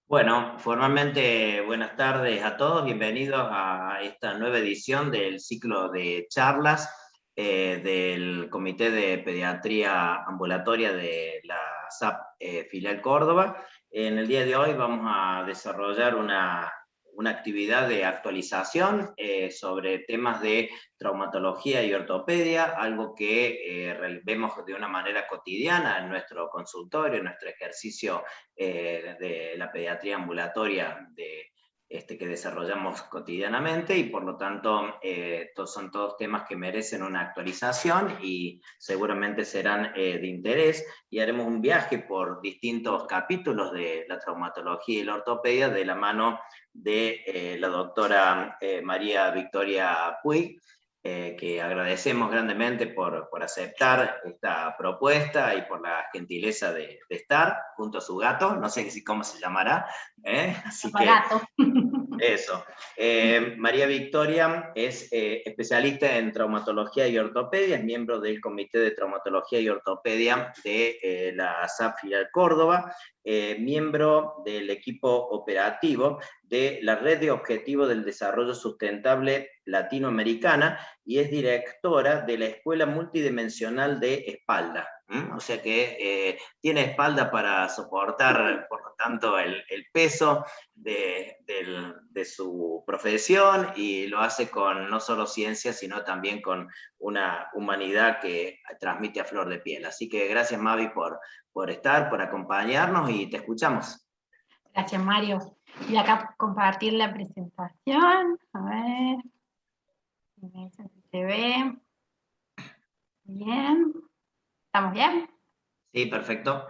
Bueno, formalmente buenas tardes a todos, bienvenidos a esta nueva edición del ciclo de charlas del Comité de Pediatría Ambulatoria de la SAP Filial Córdoba. En el día de hoy vamos a desarrollar una actividad de actualización sobre temas de traumatología y ortopedia, algo que vemos de una manera cotidiana en nuestro consultorio, en nuestro ejercicio de la pediatría ambulatoria que desarrollamos cotidianamente, y por lo tanto son todos temas que merecen una actualización y seguramente serán de interés, y haremos un viaje por distintos capítulos de la traumatología y la ortopedia de la mano de la doctora María Victoria Puig, que agradecemos grandemente por aceptar esta propuesta y por la gentileza de estar junto a su gato, no sé cómo se llamará, así que gato. eso. María Victoria es especialista en traumatología y ortopedia, es miembro del Comité de Traumatología y Ortopedia de la SAP Filial Córdoba, miembro del equipo operativo de la Red de Objetivos del Desarrollo Sustentable Latinoamericana, y es directora de la Escuela Multidimensional de Espalda. O sea que tiene espalda para soportar, por lo tanto, el peso de su profesión, y lo hace con no solo ciencia, sino también con una humanidad que transmite a flor de piel. Así que gracias, Mavi, por estar, por acompañarnos, y te escuchamos. Gracias, Mario. Y acá compartir la presentación. A ver. ¿Se ve? Bien. ¿Estamos bien? Sí, perfecto.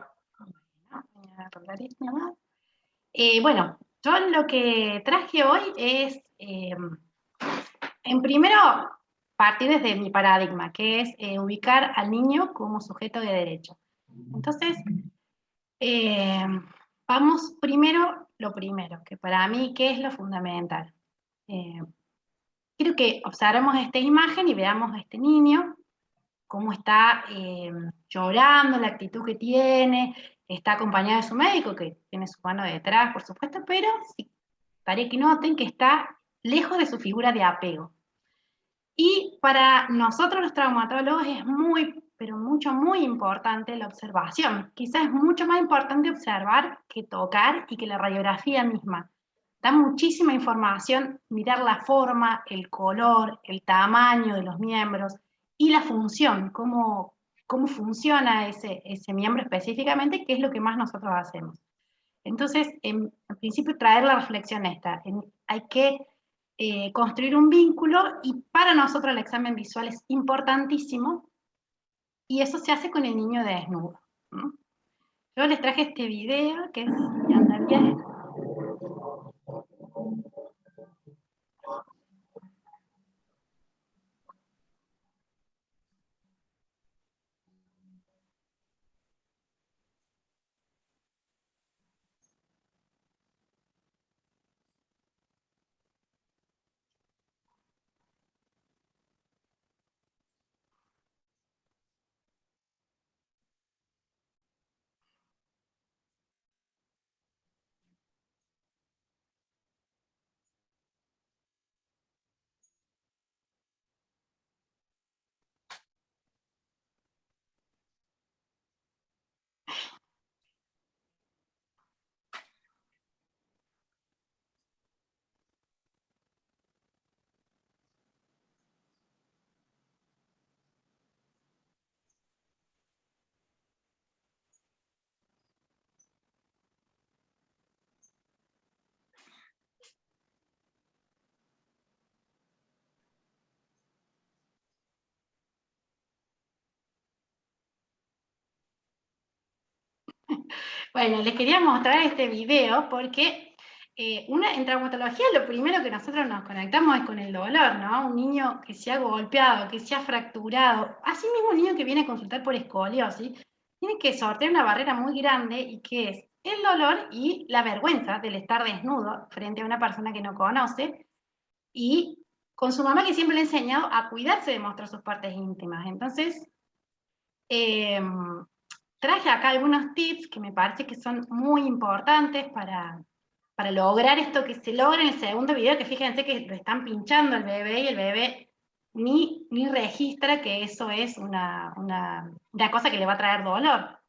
Bueno, yo lo que traje hoy es, en primero, partir desde mi paradigma, que es ubicar al niño como sujeto de derecho. Entonces, vamos primero, lo primero, que para mí, ¿qué es lo fundamental? Quiero que observemos esta imagen y veamos a este niño, cómo está llorando, la actitud que tiene, está acompañado de su médico, que tiene su mano detrás, por supuesto, pero sí, para que noten que está lejos de su figura de apego. Y para nosotros los traumatólogos es muy, pero muy importante la observación. Quizás es mucho más importante observar que tocar y que la radiografía misma. Da muchísima información, mirar la forma, el color, el tamaño de los miembros y la función, cómo funciona ese miembro específicamente, que es lo que más nosotros hacemos. Entonces, en principio, traer la reflexión esta. Hay que construir un vínculo, y para nosotros el examen visual es importantísimo, y eso se hace con el niño desnudo. Yo les traje este video que anda bien. Bueno, les quería mostrar este video porque en traumatología lo primero que nosotros nos conectamos es con el dolor, ¿no? Un niño que se ha golpeado, que se ha fracturado, así mismo un niño que viene a consultar por escoliosis, tiene que sortear una barrera muy grande, y que es el dolor y la vergüenza del estar desnudo frente a una persona que no conoce, y con su mamá, que siempre le ha enseñado a cuidarse de mostrar sus partes íntimas. Entonces, traje acá algunos tips que me parece que son muy importantes para lograr esto que se logra en el segundo video, que fíjense que lo están pinchando al bebé y el bebé ni registra que eso es una cosa que le va a traer dolor.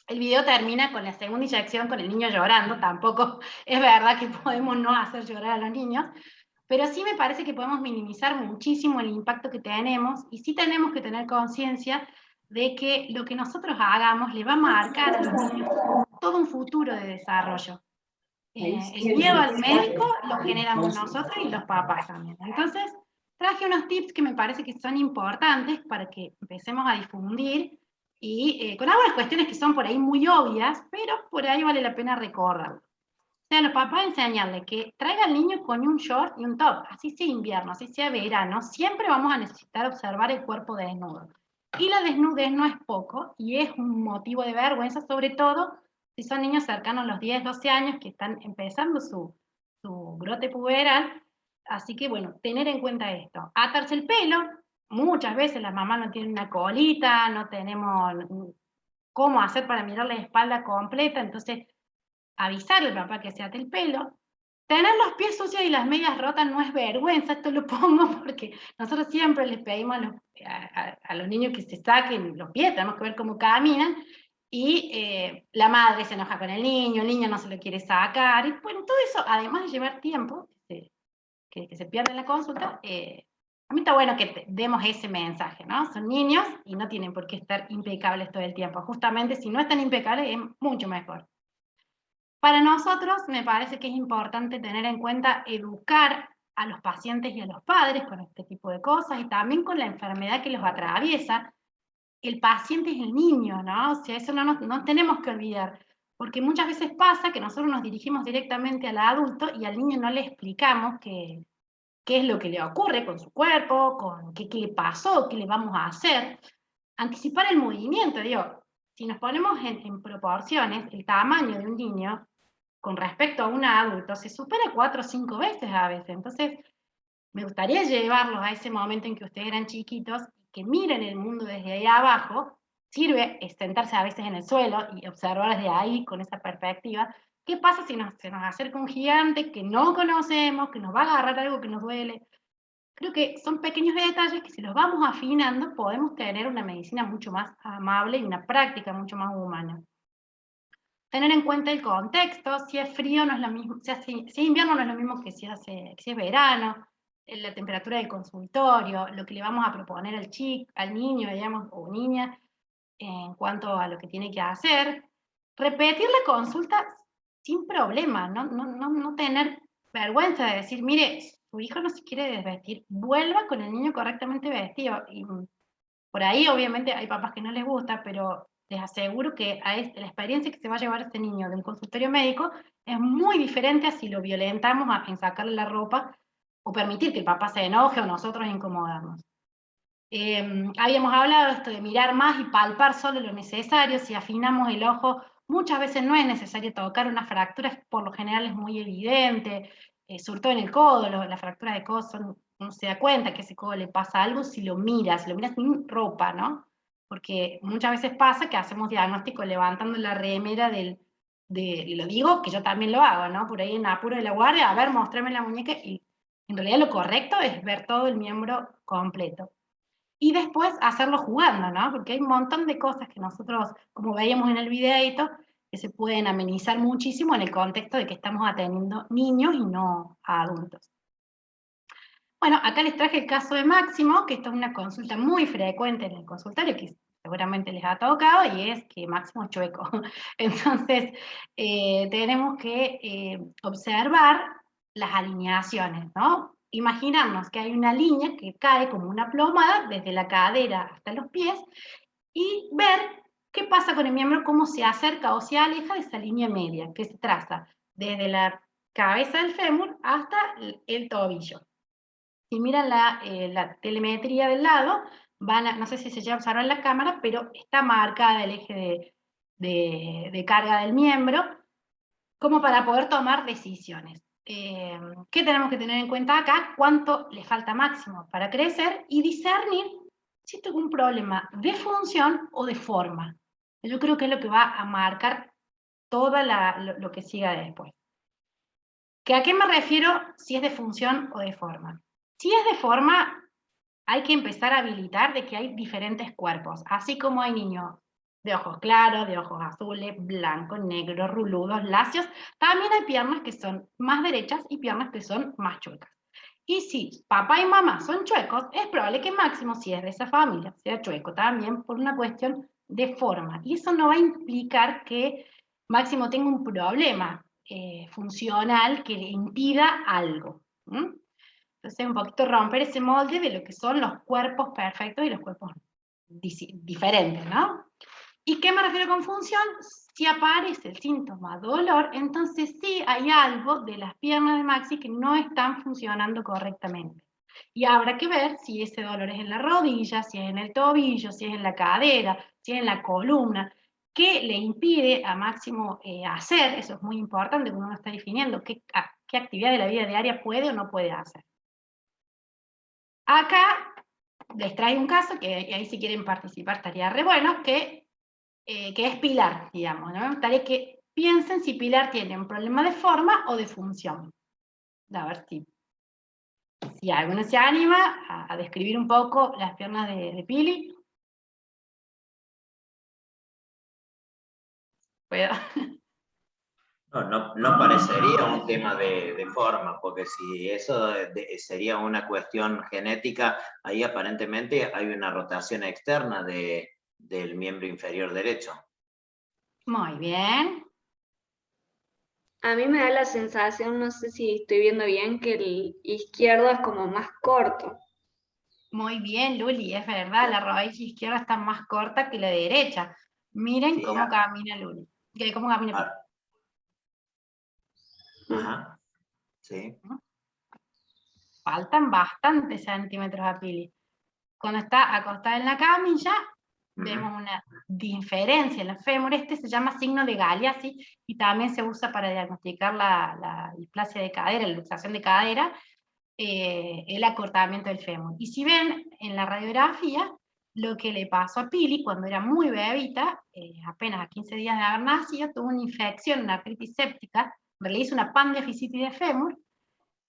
El video termina con la segunda inyección con el niño llorando, tampoco es verdad que podemos no hacer llorar a los niños, pero sí me parece que podemos minimizar muchísimo el impacto que tenemos, y sí tenemos que tener conciencia de que lo que nosotros hagamos le va a marcar a los niños todo un futuro de desarrollo. El miedo al médico lo generamos nosotros y los papás también. Entonces, traje unos tips que me parece que son importantes para que empecemos a difundir, y con algunas cuestiones que son por ahí muy obvias, pero por ahí vale la pena recordarlo. O sea, a los papás enseñarle que traiga al niño con un short y un top, así sea invierno, así sea verano, siempre vamos a necesitar observar el cuerpo desnudo. Y la desnudez no es poco, y es un motivo de vergüenza, sobre todo si son niños cercanos a los 10, 12 años que están empezando su brote puberal. Así que bueno, tener en cuenta esto. Atarse el pelo, muchas veces las mamás no tienen una colita, no tenemos cómo hacer para mirar la espalda completa, entonces avisarle al papá que se ate el pelo. Tener los pies sucios y las medias rotas no es vergüenza, esto lo pongo porque nosotros siempre les pedimos a los niños que se saquen los pies, tenemos que ver cómo caminan, y la madre se enoja con el niño no se lo quiere sacar, y bueno, todo eso, además de llevar tiempo, que se pierde en la consulta, a mí está bueno que demos ese mensaje, ¿no? Son niños y no tienen por qué estar impecables todo el tiempo, justamente si no están impecables es mucho mejor. Para nosotros me parece que es importante tener en cuenta educar a los pacientes y a los padres con este tipo de cosas, y también con la enfermedad que los atraviesa. El paciente es el niño, ¿no? O sea, eso no tenemos que olvidar, porque muchas veces pasa que nosotros nos dirigimos directamente al adulto y al niño no le explicamos qué es lo que le ocurre con su cuerpo, con qué le pasó, qué le vamos a hacer. Anticipar el movimiento, digo, si nos ponemos en proporciones, el tamaño de un niño con respecto a un adulto se supera 4 o 5 veces a veces. Entonces, me gustaría llevarlos a ese momento en que ustedes eran chiquitos, que miren el mundo desde ahí abajo. Sirve sentarse a veces en el suelo y observar desde ahí con esa perspectiva. ¿Qué pasa si se nos acerca un gigante que no conocemos, que nos va a agarrar algo que nos duele? Creo que son pequeños detalles que, si los vamos afinando, podemos tener una medicina mucho más amable y una práctica mucho más humana. Tener en cuenta el contexto, si es frío no es lo mismo, si es invierno no es lo mismo que si es verano, la temperatura del consultorio, lo que le vamos a proponer al niño, digamos, o niña, en cuanto a lo que tiene que hacer. Repetir la consulta sin problema, no tener vergüenza de decir, mire, su hijo no se quiere desvestir, vuelva con el niño correctamente vestido. Y por ahí obviamente hay papás que no les gusta, pero les aseguro que la experiencia que se va a llevar este niño del consultorio médico es muy diferente a si lo violentamos en sacarle la ropa o permitir que el papá se enoje o nosotros incomodarnos. Habíamos hablado de esto de mirar más y palpar solo lo necesario. Si afinamos el ojo, muchas veces no es necesario tocar. Una fractura por lo general es muy evidente, sobre todo en el codo. Las fracturas de codo uno se da cuenta que a ese codo le pasa algo si lo miras sin ropa, ¿no? Porque muchas veces pasa que hacemos diagnóstico levantando la remera y lo digo, que yo también lo hago, ¿no? Por ahí en apuro de la guardia, a ver, mostrame la muñeca, y en realidad lo correcto es ver todo el miembro completo. Y después hacerlo jugando, ¿no? Porque hay un montón de cosas que nosotros, como veíamos en el videito, que se pueden amenizar muchísimo en el contexto de que estamos atendiendo niños y no a adultos. Bueno, acá les traje el caso de Máximo, que esto es una consulta muy frecuente en el consultorio, que seguramente les ha tocado, y es que Máximo es chueco. Entonces, tenemos que observar las alineaciones, ¿no? Imaginarnos que hay una línea que cae como una plomada desde la cadera hasta los pies, y ver qué pasa con el miembro, cómo se acerca o se aleja de esa línea media que se traza desde la cabeza del fémur hasta el tobillo. Si miran la telemetría del lado, no sé si se llega a observar en la cámara, pero está marcada el eje de carga del miembro, como para poder tomar decisiones. ¿Qué tenemos que tener en cuenta acá? Cuánto le falta Máximo para crecer y discernir si tuvo un problema de función o de forma. Yo creo que es lo que va a marcar todo lo que siga después. ¿Que a qué me refiero si es de función o de forma? Si es de forma, hay que empezar a habilitar de que hay diferentes cuerpos, así como hay niños de ojos claros, de ojos azules, blancos, negros, ruludos, lacios, también hay piernas que son más derechas y piernas que son más chuecas. Y si papá y mamá son chuecos, es probable que Máximo, si es de esa familia, sea chueco también por una cuestión de forma. Y eso no va a implicar que Máximo tenga un problema funcional que le impida algo. Entonces, un poquito romper ese molde de lo que son los cuerpos perfectos y los cuerpos diferentes, ¿no? ¿Y qué me refiero con función? Si aparece el síntoma dolor, entonces sí hay algo de las piernas de Maxi que no están funcionando correctamente. Y habrá que ver si ese dolor es en la rodilla, si es en el tobillo, si es en la cadera, si es en la columna. ¿Qué le impide a Máximo hacer? Eso es muy importante cuando uno está definiendo qué actividad de la vida diaria puede o no puede hacer. Acá les traigo un caso, que ahí si quieren participar estaría re bueno, que es Pilar, digamos, ¿no? Gustaría que piensen si Pilar tiene un problema de forma o de función. A ver si alguno se anima a describir un poco las piernas de Pili. ¿Puedo? No parecería un tema de forma, porque si eso sería una cuestión genética, ahí aparentemente hay una rotación externa del miembro inferior derecho. Muy bien. A mí me da la sensación, no sé si estoy viendo bien, que el izquierdo es como más corto. Muy bien, Luli, es verdad, la rodilla izquierda está más corta que la derecha. Miren Sí, cómo camina Luli, cómo camina Pili. Ajá, sí. Faltan bastantes centímetros a Pili. Cuando está acostada en la camilla, vemos una diferencia en la fémur. Este se llama signo de Galeazzi y también se usa para diagnosticar la displasia de cadera, la luxación de cadera, el acortamiento del fémur. Y si ven en la radiografía, lo que le pasó a Pili cuando era muy bebita, apenas a 15 días de haber nacido, tuvo una infección, una artritis séptica, le hizo una pandifisitis de fémur,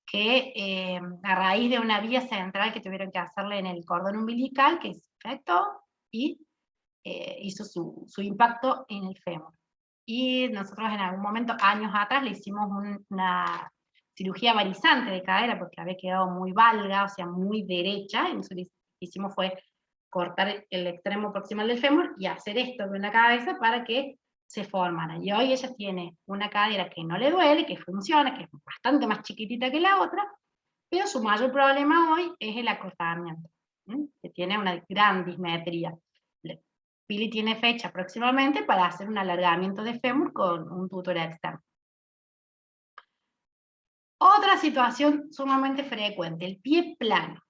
que a raíz de una vía central que tuvieron que hacerle en el cordón umbilical, que se infectó y hizo su impacto en el fémur. Y nosotros en algún momento, años atrás, le hicimos una cirugía varizante de cadera porque había quedado muy valga, o sea, muy derecha, y nosotros lo que hicimos fue cortar el extremo proximal del fémur y hacer esto con la cabeza para que se formara. Y hoy ella tiene una cadera que no le duele, que funciona, que es bastante más chiquitita que la otra, pero su mayor problema hoy es el acortamiento, que tiene una gran dismetría. Pili tiene fecha próximamente para hacer un alargamiento de fémur con un tutor externo. Otra situación sumamente frecuente, el pie plano.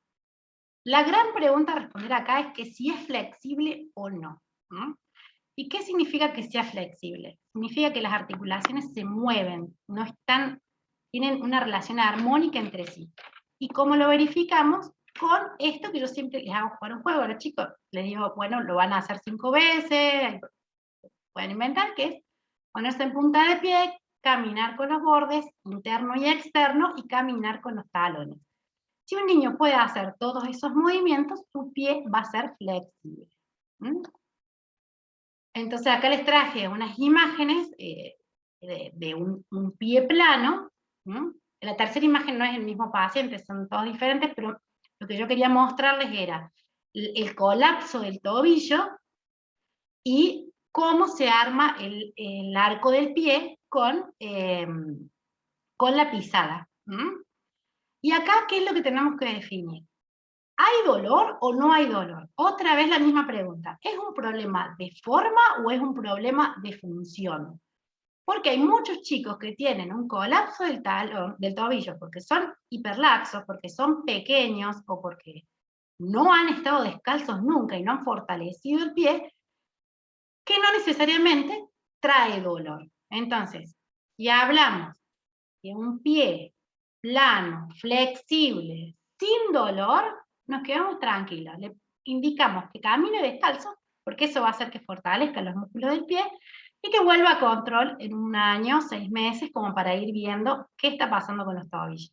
La gran pregunta a responder acá es que si es flexible o no. ¿Y qué significa que sea flexible? Significa que las articulaciones se mueven, no están, tienen una relación armónica entre sí. ¿Y cómo lo verificamos? Con esto que yo siempre les hago jugar un juego a los chicos. Les digo, bueno, lo van a hacer 5 veces, pueden inventar, que es ponerse en punta de pie, caminar con los bordes, interno y externo, y caminar con los talones. Si un niño puede hacer todos esos movimientos, su pie va a ser flexible. Entonces acá les traje unas imágenes de un pie plano. La tercera imagen no es el mismo paciente, son todos diferentes, pero lo que yo quería mostrarles era el colapso del tobillo y cómo se arma el arco del pie con la pisada. Y acá, ¿qué es lo que tenemos que definir? ¿Hay dolor o no hay dolor? Otra vez la misma pregunta. ¿Es un problema de forma o es un problema de función? Porque hay muchos chicos que tienen un colapso del talón, del tobillo, porque son hiperlaxos, porque son pequeños o porque no han estado descalzos nunca y no han fortalecido el pie, que no necesariamente trae dolor. Entonces, si hablamos de un pie plano, flexible, sin dolor, nos quedamos tranquilos. Le indicamos que camine descalzo porque eso va a hacer que fortalezca los músculos del pie, y que vuelva a control en 1 año, 6 meses, como para ir viendo qué está pasando con los tobillos.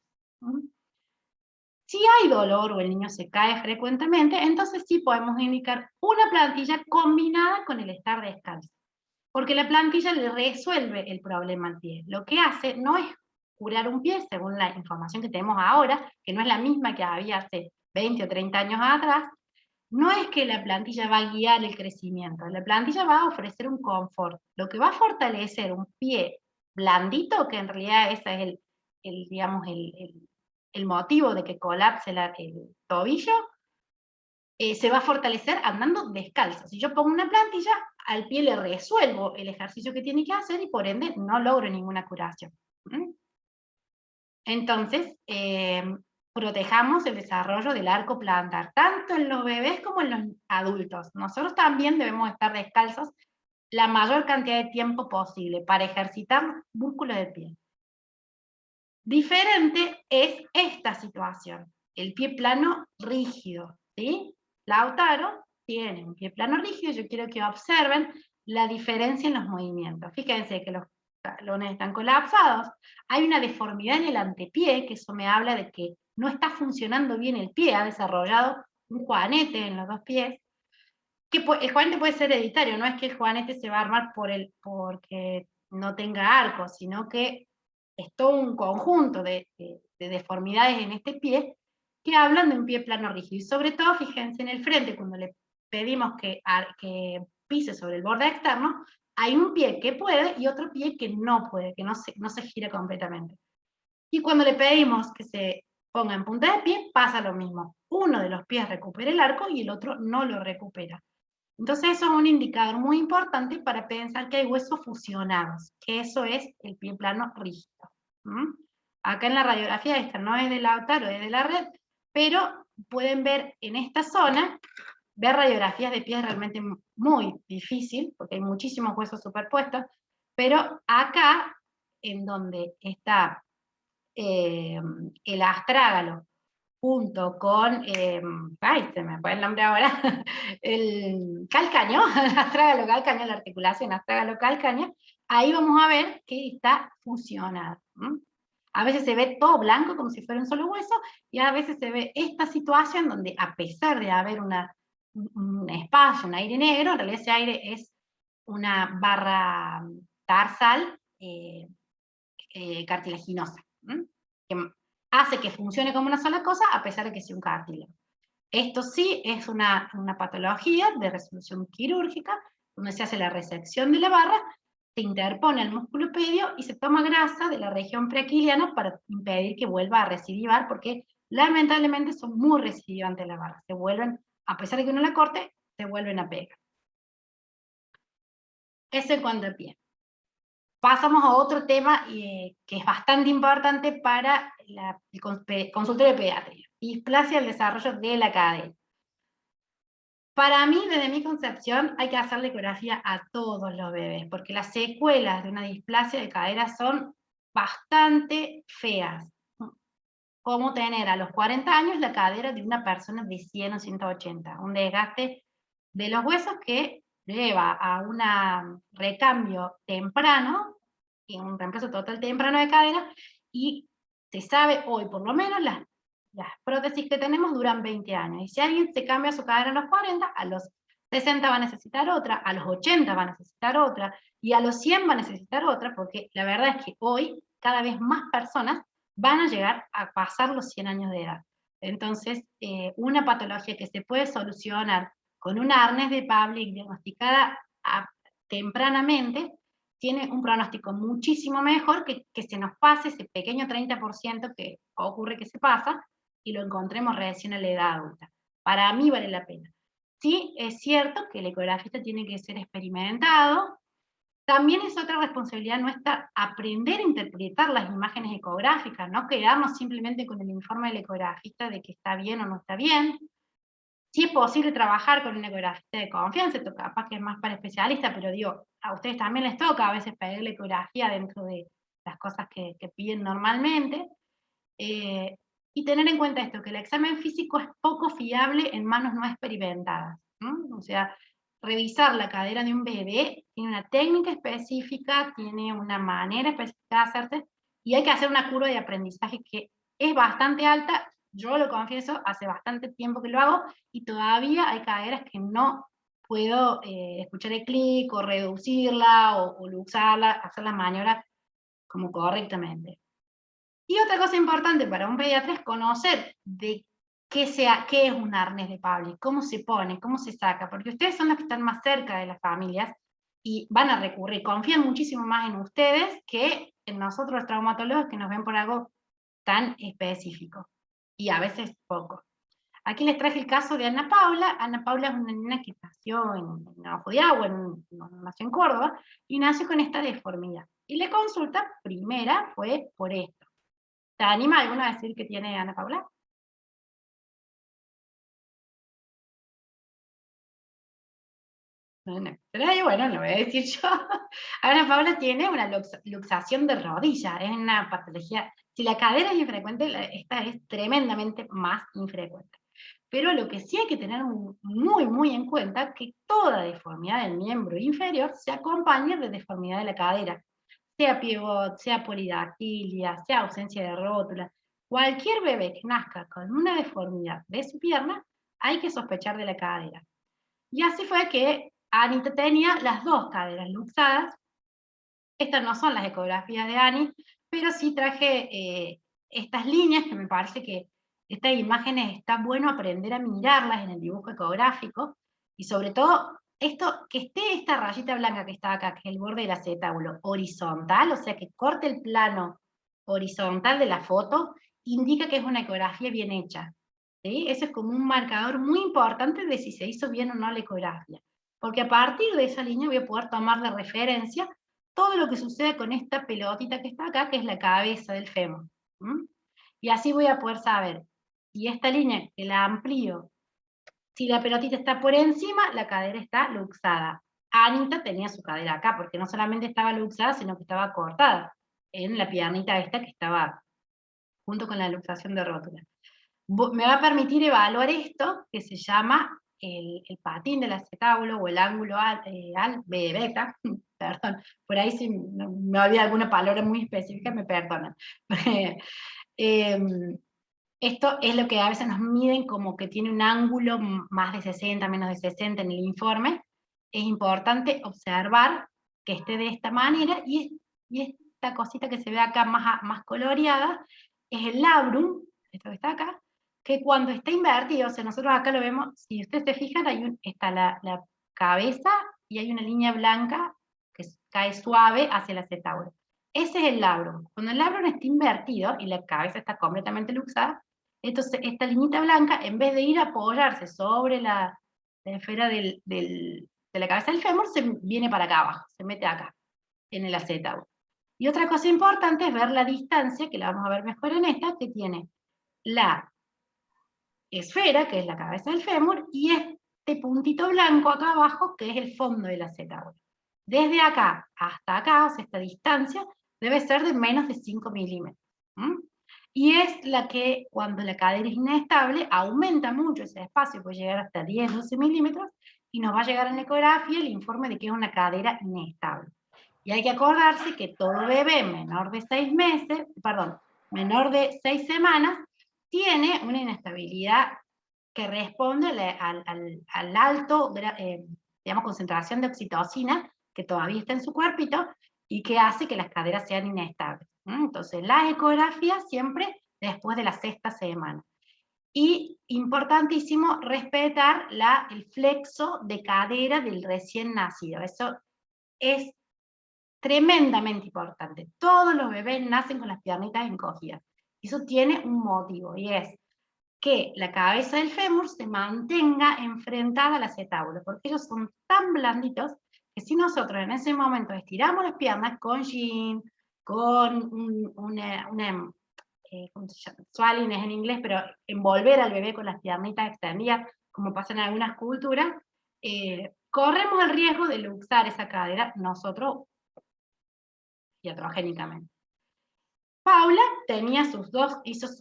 Si hay dolor o el niño se cae frecuentemente, entonces sí podemos indicar una plantilla combinada con el estar descalzo, porque la plantilla le resuelve el problema al pie. Lo que hace no es curar un pie, según la información que tenemos ahora, que no es la misma que había hace 20 o 30 años atrás. No es que la plantilla va a guiar el crecimiento, la plantilla va a ofrecer un confort. Lo que va a fortalecer un pie blandito, que en realidad ese es digamos, el motivo de que colapse el tobillo, se va a fortalecer andando descalzo. Si yo pongo una plantilla, al pie le resuelvo el ejercicio que tiene que hacer y por ende no logro ninguna curación. Entonces, protejamos el desarrollo del arco plantar, tanto en los bebés como en los adultos. Nosotros también debemos estar descalzos la mayor cantidad de tiempo posible para ejercitar músculos del pie. Diferente es esta situación, el pie plano rígido, ¿sí? Lautaro tiene un pie plano rígido, yo quiero que observen la diferencia en los movimientos. Fíjense que los talones están colapsados, hay una deformidad en el antepié, que eso me habla de que no está funcionando bien el pie, ha desarrollado un juanete en los 2 pies, que el juanete puede ser hereditario, no es que el juanete se va a armar porque no tenga arco, sino que es todo un conjunto de deformidades en este pie que hablan de un pie plano rígido. Y sobre todo, fíjense en el frente, cuando le pedimos que pise sobre el borde externo, hay un pie que puede y otro pie que no puede, que no se gira completamente. Y cuando le pedimos que se ponga en punta de pie, pasa lo mismo. Uno de los pies recupera el arco y el otro no lo recupera. Entonces eso es un indicador muy importante para pensar que hay huesos fusionados, que eso es el pie plano rígido. Acá en la radiografía esta no es de Lautaro, es de la red, pero pueden ver en esta zona, ver radiografías de pies es realmente muy difícil, porque hay muchísimos huesos superpuestos, pero acá, en donde está el astrágalo, junto con, se me fue el nombre ahora, el calcáneo, el astrágalo calcáneo, la articulación astrágalo calcáneo, ahí vamos a ver que está fusionado. A veces se ve todo blanco como si fuera un solo hueso, y a veces se ve esta situación donde a pesar de haber un espacio, un aire negro, en realidad ese aire es una barra tarsal cartilaginosa, que hace que funcione como una sola cosa a pesar de que sea un cartílago. Esto sí es una patología de resolución quirúrgica, donde se hace la resección de la barra, se interpone el músculo pedio y se toma grasa de la región preaquiliana para impedir que vuelva a recidivar, porque lamentablemente son muy recidivantes las barras, se vuelven, a pesar de que uno la corte, se vuelven a pegar. Eso en cuanto a pie. Pasamos a otro tema que es bastante importante para el consultorio de pediatría, displasia del desarrollo de la cadera. Para mí, desde mi concepción, hay que hacerle ecografía a todos los bebés, porque las secuelas de una displasia de cadera son bastante feas. Como tener a los 40 años la cadera de una persona de 100 o 180, un desgaste de los huesos que lleva a un recambio temprano, y un reemplazo total temprano de cadera, y se sabe hoy por lo menos las prótesis que tenemos duran 20 años, y si alguien se cambia su cadera a los 40, a los 60 va a necesitar otra, a los 80 va a necesitar otra, y a los 100 va a necesitar otra, porque la verdad es que hoy cada vez más personas van a llegar a pasar los 100 años de edad. Entonces, una patología que se puede solucionar con un arnés de Public diagnosticada tempranamente, tiene un pronóstico muchísimo mejor que se nos pase ese pequeño 30% que ocurre que se pasa, y lo encontremos recién a la edad adulta. Para mí vale la pena. Sí, es cierto que el ecografista tiene que ser experimentado. También es otra responsabilidad nuestra aprender a interpretar las imágenes ecográficas, no quedarnos simplemente con el informe del ecografista de que está bien o no está bien. Sí es posible trabajar con un ecografista de confianza, esto capaz que es más para especialistas, pero digo, a ustedes también les toca a veces pedir la ecografía dentro de las cosas que piden normalmente. Y tener en cuenta esto, que el examen físico es poco fiable en manos no experimentadas. O sea, revisar la cadera de un bebé, tiene una técnica específica, tiene una manera específica de hacerse, y hay que hacer una curva de aprendizaje que es bastante alta. Yo lo confieso, hace bastante tiempo que lo hago, y todavía hay caderas que no puedo escuchar el clic, o reducirla, o luxarla, hacer la maniobra como correctamente. Y otra cosa importante para un pediatra es conocer de qué es un arnés de Pauli, cómo se pone, cómo se saca, porque ustedes son los que están más cerca de las familias y van a recurrir, confían muchísimo más en ustedes que en nosotros los traumatólogos, que nos ven por algo tan específico, y a veces poco. Aquí les traje el caso de Ana Paula. Ana Paula es una niña que nació en Ojo de Agua, nació en Córdoba, y nació con esta deformidad. Y la consulta primera fue por esto. ¿Se anima alguno a decir que tiene Ana Paula? Pero bueno, lo voy a decir yo. Ana Paula tiene una luxación de rodilla, es una patología. Si la cadera es infrecuente, esta es tremendamente más infrecuente. Pero lo que sí hay que tener muy, muy en cuenta es que toda deformidad del miembro inferior se acompaña de deformidad de la cadera, sea pivot, sea polidactilia, sea ausencia de rótula. Cualquier bebé que nazca con una deformidad de su pierna, hay que sospechar de la cadera. Y así fue que Anita tenía las dos caderas luxadas. Estas no son las ecografías de Ani, pero sí traje estas líneas, que me parece que estas imágenes está bueno aprender a mirarlas en el dibujo ecográfico, y sobre todo esto, que esté esta rayita blanca que está acá, que es el borde del acetábulo, horizontal, o sea que corte el plano horizontal de la foto, indica que es una ecografía bien hecha. ¿Sí? Eso es como un marcador muy importante de si se hizo bien o no la ecografía. Porque a partir de esa línea voy a poder tomar de referencia todo lo que sucede con esta pelotita que está acá, que es la cabeza del fémur. Y así voy a poder saber si esta línea, que la amplío, si la pelotita está por encima, la cadera está luxada. Anita tenía su cadera acá, porque no solamente estaba luxada, sino que estaba cortada en la piernita esta que estaba junto con la luxación de rótula. Me va a permitir evaluar esto, que se llama el patín del acetábulo, o el ángulo beta, perdón, por ahí si me olvidé alguna palabra muy específica, me perdonan. Esto es lo que a veces nos miden como que tiene un ángulo más de 60, menos de 60 en el informe. Es importante observar que esté de esta manera, y esta cosita que se ve acá más coloreada, es el labrum, esto que está acá, que cuando está invertido, o sea, nosotros acá lo vemos, si ustedes se fijan, está la cabeza, y hay una línea blanca que cae suave hacia el acetábulo. Ese es el labrum. Cuando el labrum está invertido y la cabeza está completamente luxada, entonces esta liñita blanca, en vez de ir a apoyarse sobre la esfera de la cabeza del fémur, se viene para acá abajo, se mete acá, en el acetábulo. Y otra cosa importante es ver la distancia, que la vamos a ver mejor en esta, que tiene la esfera, que es la cabeza del fémur, y este puntito blanco acá abajo, que es el fondo del acetábulo. Desde acá hasta acá, o sea, esta distancia, debe ser de menos de 5 milímetros. Y es la que, cuando la cadera es inestable, aumenta mucho ese espacio, puede llegar hasta 10, 12 milímetros, y nos va a llegar en la ecografía el informe de que es una cadera inestable. Y hay que acordarse que todo bebé menor de 6 meses, perdón, menor de 6 semanas, tiene una inestabilidad que responde al alto, digamos, concentración de oxitocina, que todavía está en su cuerpito, y que hace que las caderas sean inestables. Entonces, las ecografías siempre después de la 6ª semana. Y importantísimo, respetar el flexo de cadera del recién nacido. Eso es tremendamente importante. Todos los bebés nacen con las piernitas encogidas. Eso tiene un motivo, y es que la cabeza del fémur se mantenga enfrentada al acetábulo, porque ellos son tan blanditos que si nosotros en ese momento estiramos las piernas con jean, con ¿cómo se llama? Swallowing es en inglés, pero envolver al bebé con las piernitas extendidas, como pasa en algunas culturas, corremos el riesgo de luxar esa cadera nosotros iatrogénicamente. Paula tenía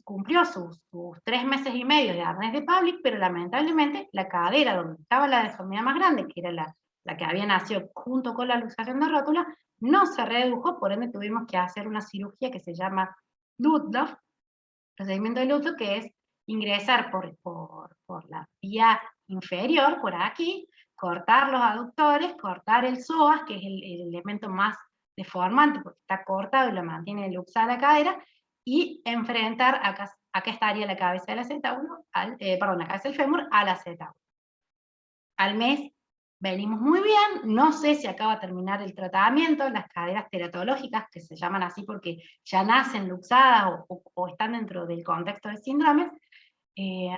cumplió sus 3 meses y medio de arnés de Pavlik, pero lamentablemente la cadera donde estaba la deformidad más grande, que era la que había nacido junto con la luxación de rótula, no se redujo, por ende tuvimos que hacer una cirugía que se llama Ludlow, procedimiento de Ludlow, que es ingresar por la vía inferior, por aquí, cortar los aductores, cortar el psoas, que es el elemento más deformante, porque está cortado y lo mantiene luxada la cadera, y enfrentar, acá estaría la cabeza del acetábulo, la cabeza del fémur al acetábulo. Al mes venimos muy bien, no sé si acaba de terminar el tratamiento, las caderas teratológicas, que se llaman así porque ya nacen luxadas o están dentro del contexto de síndromes,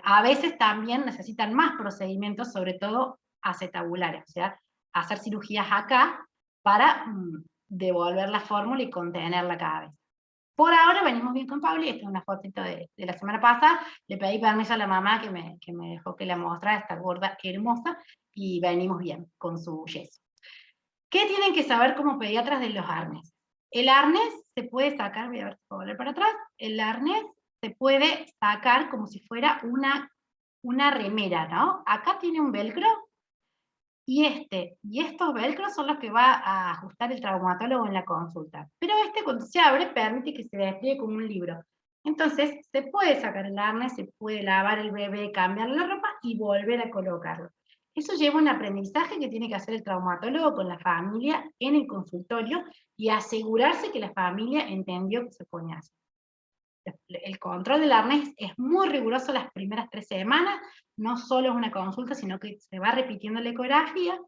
a veces también necesitan más procedimientos, sobre todo acetabulares, o sea, hacer cirugías acá para devolver la fórmula y contener la cabeza. Por ahora venimos bien con Pauli, esta es una fotito de la semana pasada, le pedí permiso a la mamá que me dejó que la mostrara, esta gorda hermosa, y venimos bien con su yeso. ¿Qué tienen que saber como pediatras de los arneses? El arnés se puede sacar, voy a ver si puedo volver para atrás, el arnés se puede sacar como si fuera una remera, ¿no? Acá tiene un velcro, y estos velcros son los que va a ajustar el traumatólogo en la consulta. Pero cuando se abre, permite que se despliegue como un libro. Entonces, se puede sacar el arnés, se puede lavar el bebé, cambiarle la ropa y volver a colocarlo. Eso lleva un aprendizaje que tiene que hacer el traumatólogo con la familia en el consultorio y asegurarse que la familia entendió que se ponía así. El control del arnés es muy riguroso las primeras 3 semanas, no solo es una consulta, sino que se va repitiendo la ecografía.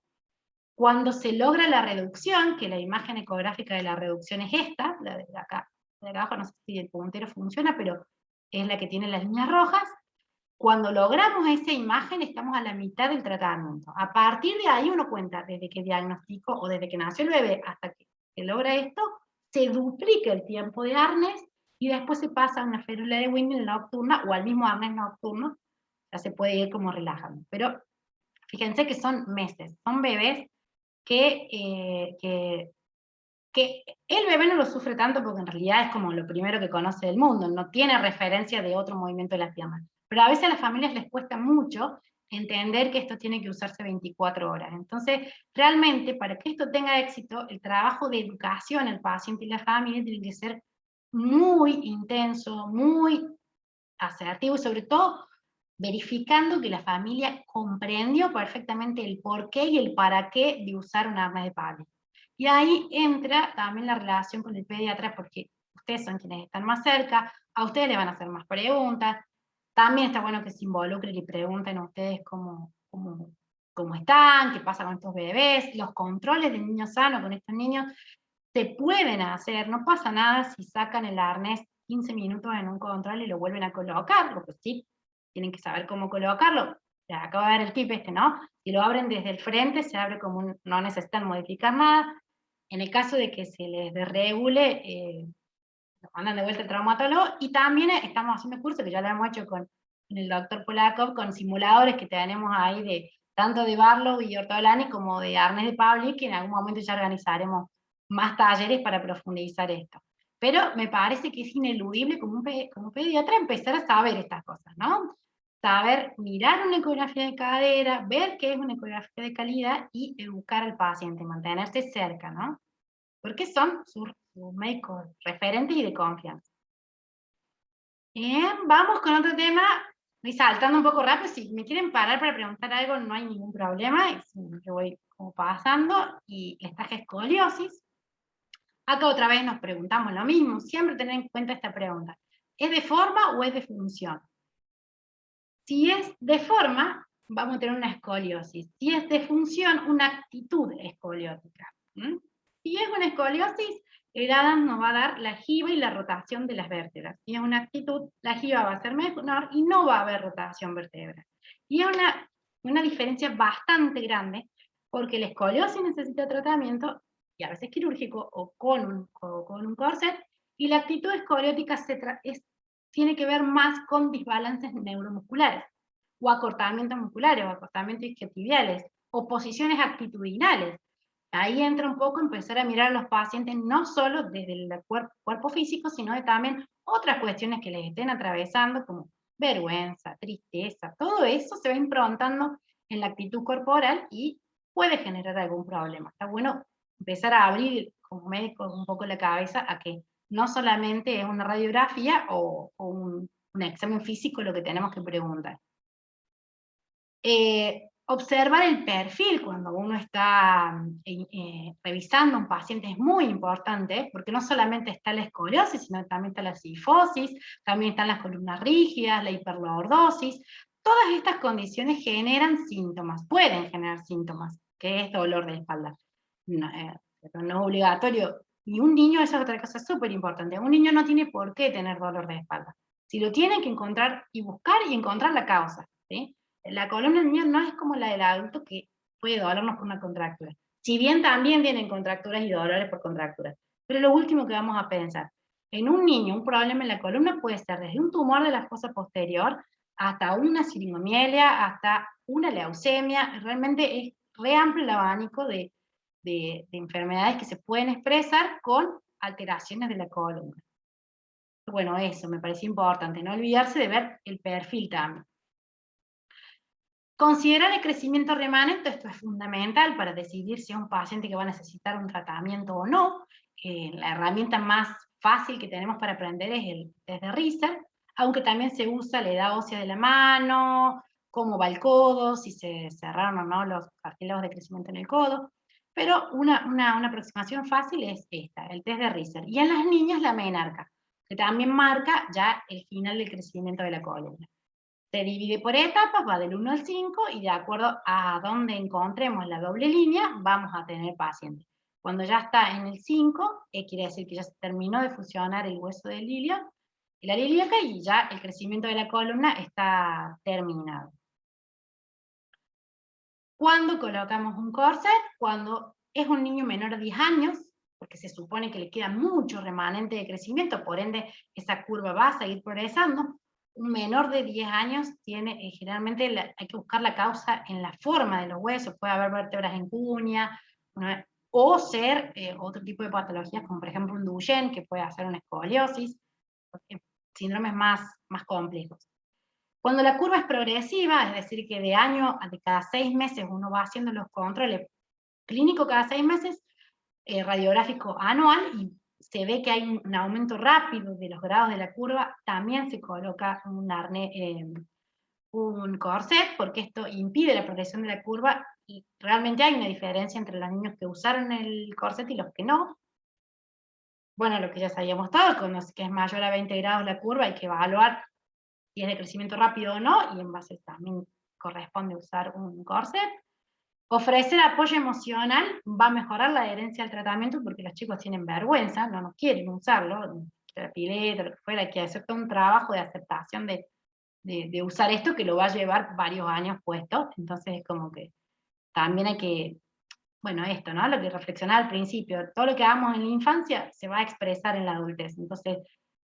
Cuando se logra la reducción, que la imagen ecográfica de la reducción es esta, la de acá abajo, no sé si el puntero funciona, pero es la que tiene las líneas rojas. Cuando logramos esa imagen, estamos a la mitad del tratamiento. A partir de ahí uno cuenta, desde que diagnosticó o desde que nació el bebé hasta que se logra esto, se duplica el tiempo de arnés y después se pasa a una férula de Windmill nocturna o al mismo arnés nocturno, ya se puede ir como relajando. Pero fíjense que son meses, son bebés que el bebé no lo sufre tanto porque en realidad es como lo primero que conoce del mundo, no tiene referencia de otro movimiento de las piernas. Pero a veces a las familias les cuesta mucho entender que esto tiene que usarse 24 horas. Entonces, realmente, para que esto tenga éxito, el trabajo de educación al paciente y la familia tiene que ser muy intenso, muy asertivo y sobre todo verificando que la familia comprendió perfectamente el porqué y el para qué de usar un arnés de Pavlik. Y ahí entra también la relación con el pediatra, porque ustedes son quienes están más cerca, a ustedes le van a hacer más preguntas, también está bueno que se involucren y pregunten a ustedes cómo están, qué pasa con estos bebés, los controles del niño sano con estos niños se pueden hacer, no pasa nada si sacan el arnés 15 minutos en un control y lo vuelven a colocar, lo que sí, tienen que saber cómo colocarlo. Ya acabo de ver el tip ¿no? Si lo abren desde el frente, se abre como no necesitan modificar nada. En el caso de que se les desregule, lo mandan de vuelta al traumatólogo, y también estamos haciendo cursos, que ya lo hemos hecho con el doctor Polakov, con simuladores que tenemos ahí tanto de Barlow y Ortolani como de arnés de Pavlik, que en algún momento ya organizaremos más talleres para profundizar esto. Pero me parece que es ineludible como pediatra empezar a saber estas cosas, ¿no? Saber mirar una ecografía de cadera, ver qué es una ecografía de calidad y educar al paciente, mantenerse cerca, ¿no? Porque son sus médicos referentes y de confianza. Bien, vamos con otro tema. Voy saltando un poco rápido, si me quieren parar para preguntar algo no hay ningún problema, yo voy como pasando, y esta es escoliosis. Acá otra vez nos preguntamos lo mismo, siempre tener en cuenta esta pregunta. ¿Es de forma o es de función? Si es de forma, vamos a tener una escoliosis. Si es de función, una actitud escoliótica. Si es una escoliosis, el Adams nos va a dar la jiba y la rotación de las vértebras. Si es una actitud, la jiba va a ser menor y no va a haber rotación vertebral. Y es una diferencia bastante grande, porque la escoliosis necesita tratamiento, y a veces quirúrgico, o con un corset, y la actitud escoliótica tiene que ver más con desbalances neuromusculares, o acortamientos musculares, o acortamientos isquiotibiales, o posiciones actitudinales. ahí entra un poco empezar a mirar a los pacientes no solo desde el cuerpo físico, sino de también otras cuestiones que les estén atravesando, como vergüenza, tristeza, todo eso se va improntando en la actitud corporal y puede generar algún problema. Está bueno empezar a abrir como médicos un poco la cabeza a que no solamente es una radiografía o un examen físico lo que tenemos que preguntar. Observar el perfil cuando uno está revisando a un paciente es muy importante, porque no solamente está la escoliosis, sino también está la cifosis, también están las columnas rígidas, la hiperlordosis. Todas estas condiciones generan síntomas, pueden generar síntomas, que es dolor de espalda. No es obligatorio. Y un niño, esa es otra cosa súper importante, un niño no tiene por qué tener dolor de espalda. Si lo tiene que encontrar y buscar y encontrar la causa, ¿sí? La columna del niño no es como la del adulto que puede dolernos por una contractura. Si bien también tienen contracturas y dolores por contracturas. Pero lo último que vamos a pensar, en un niño, un problema en la columna puede ser desde un tumor de la fosa posterior hasta una siringomielia, hasta una leucemia. Realmente es re amplio el abanico de enfermedades que se pueden expresar con alteraciones de la columna. Bueno, eso me parece importante, no olvidarse de ver el perfil también. Considerar el crecimiento remanente, esto es fundamental para decidir si es un paciente que va a necesitar un tratamiento o no. La herramienta más fácil que tenemos para aprender es el test de Riser, aunque también se usa la edad ósea de la mano, cómo va el codo, si se cerraron o no los cartílagos de crecimiento en el codo. Pero una aproximación fácil es esta, el test de Riser. Y en las niñas la menarca, que también marca ya el final del crecimiento de la columna. Se divide por etapas, va del 1 al 5, y de acuerdo a donde encontremos la doble línea, vamos a tener pacientes. Cuando ya está en el 5, quiere decir que ya se terminó de fusionar el hueso del ilio, la ilíaca, y ya el crecimiento de la columna está terminado. ¿Cuándo colocamos un corset? Cuando es un niño menor de 10 años, porque se supone que le queda mucho remanente de crecimiento, por ende esa curva va a seguir progresando. Un menor de 10 años tiene, generalmente hay que buscar la causa en la forma de los huesos, puede haber vértebras en cuña, o ser otro tipo de patologías, como por ejemplo un Duchenne, que puede hacer una escoliosis, síndromes más complejos. Cuando la curva es progresiva, es decir, que de cada 6 meses uno va haciendo los controles clínicos cada 6 meses, radiográfico anual, y se ve que hay un aumento rápido de los grados de la curva, también se coloca un corset, porque esto impide la progresión de la curva, y realmente hay una diferencia entre los niños que usaron el corset y los que no. Bueno, lo que ya sabíamos todos, que es mayor a 20 grados la curva, hay que evaluar si es de crecimiento rápido o no, y en base también corresponde usar un corset. Ofrecer apoyo emocional va a mejorar la adherencia al tratamiento, porque los chicos tienen vergüenza, no quieren usarlo, la pileta, lo que fuera, hay que hacer todo un trabajo de aceptación de usar esto, que lo va a llevar varios años puesto. Entonces es como que también hay que, bueno, esto, ¿no? Lo que reflexionaba al principio, todo lo que hagamos en la infancia se va a expresar en la adultez. Entonces,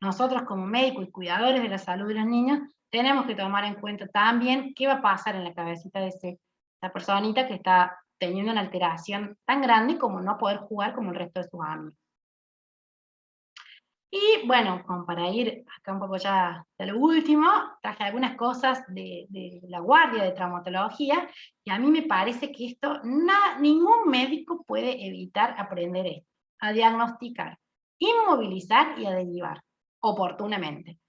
nosotros como médicos y cuidadores de la salud de los niños, tenemos que tomar en cuenta también qué va a pasar en la cabecita de esa personita que está teniendo una alteración tan grande como no poder jugar como el resto de sus amigos. Y bueno, como para ir acá un poco ya de lo último, traje algunas cosas de la guardia de traumatología, y a mí me parece que esto, ningún médico puede evitar aprender esto, a diagnosticar, inmovilizar y a derivar oportunamente.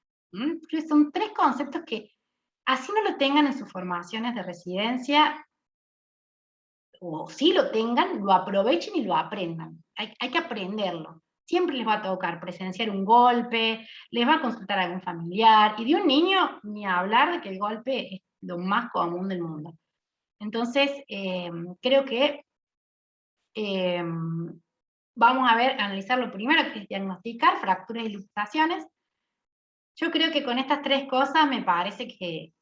Son 3 conceptos que, así no lo tengan en sus formaciones de residencia, o si lo tengan, lo aprovechen y lo aprendan. Hay que aprenderlo. Siempre les va a tocar presenciar un golpe, les va a consultar a algún familiar, y de un niño ni hablar de que el golpe es lo más común del mundo. Entonces, creo que vamos a analizar lo primero, que es diagnosticar fracturas y luxaciones. Yo creo que con estas 3 cosas me parece que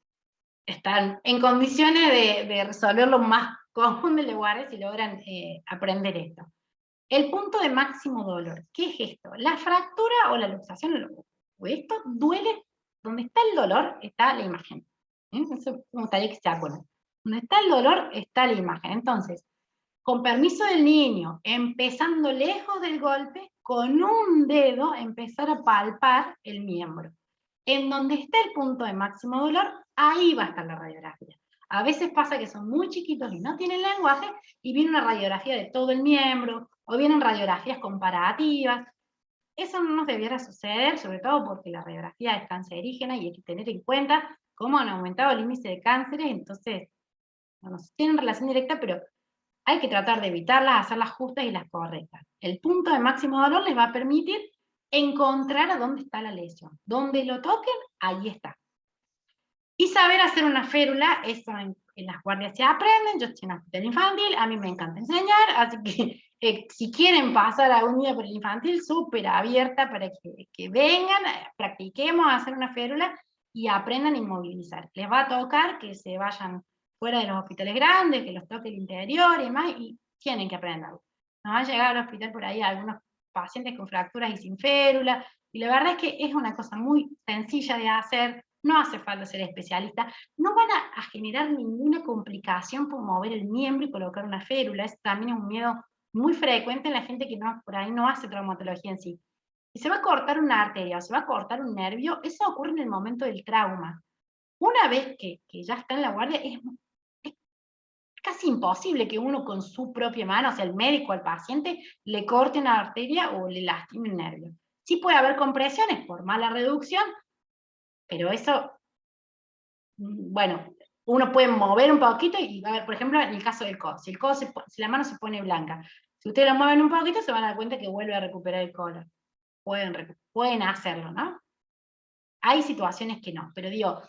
están en condiciones de resolver lo más común de lugares si logran aprender esto. El punto de máximo dolor, ¿qué es esto? La fractura o la luxación, o esto duele, donde está el dolor está la imagen. Eso me gustaría que se acuerden. Donde está el dolor está la imagen. Entonces, con permiso del niño, empezando lejos del golpe, con un dedo empezar a palpar el miembro. En donde esté el punto de máximo dolor, ahí va a estar la radiografía. A veces pasa que son muy chiquitos y no tienen lenguaje, y viene una radiografía de todo el miembro, o vienen radiografías comparativas. Eso no nos debiera suceder, sobre todo porque la radiografía es cancerígena y hay que tener en cuenta cómo han aumentado el índice de cánceres, entonces no tienen relación directa, pero hay que tratar de evitarlas, hacerlas justas y las correctas. El punto de máximo dolor les va a permitir encontrar a dónde está la lesión. Donde lo toquen, ahí está. Y saber hacer una férula, eso en las guardias se aprenden. Yo estoy en hospital infantil, a mí me encanta enseñar, así que si quieren pasar a un día por el infantil, súper abierta para que vengan, practiquemos a hacer una férula y aprendan a inmovilizar. Les va a tocar que se vayan fuera de los hospitales grandes, que los toque el interior y demás, y tienen que aprender. Nos van a llegar al hospital por ahí algunos pacientes con fracturas y sin férula, y la verdad es que es una cosa muy sencilla de hacer, no hace falta ser especialista, no van a generar ninguna complicación por mover el miembro y colocar una férula. Eso también es un miedo muy frecuente en la gente que no, por ahí no hace traumatología en sí. Si se va a cortar una arteria o se va a cortar un nervio, eso ocurre en el momento del trauma. Una vez que ya está en la guardia, es casi imposible que uno con su propia mano, o sea, el médico al paciente, le corte una arteria o le lastime un nervio. Sí puede haber compresiones por mala reducción, pero eso, bueno, uno puede mover un poquito y va a ver, por ejemplo, en el caso del codo, si la mano se pone blanca, si ustedes la mueven un poquito se van a dar cuenta que vuelve a recuperar el color. Pueden hacerlo, ¿no? Hay situaciones que no, pero digo,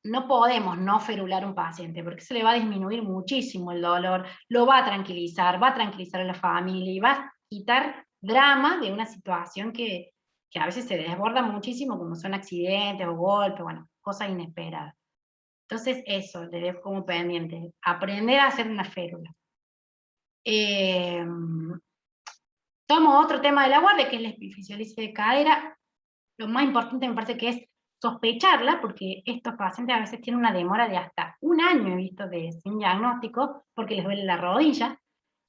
no podemos no ferular un paciente, porque se le va a disminuir muchísimo el dolor, lo va a tranquilizar a la familia, y va a quitar drama de una situación que a veces se desborda muchísimo, como son accidentes o golpes, bueno, cosas inesperadas. Entonces eso, le dejo como pendiente, aprender a hacer una férula. Tomo otro tema de la guardia, que es la epifisiolisis de cadera. Lo más importante me parece que es sospecharla, porque estos pacientes a veces tienen una demora de hasta un año, he visto, sin diagnóstico, porque les duele la rodilla,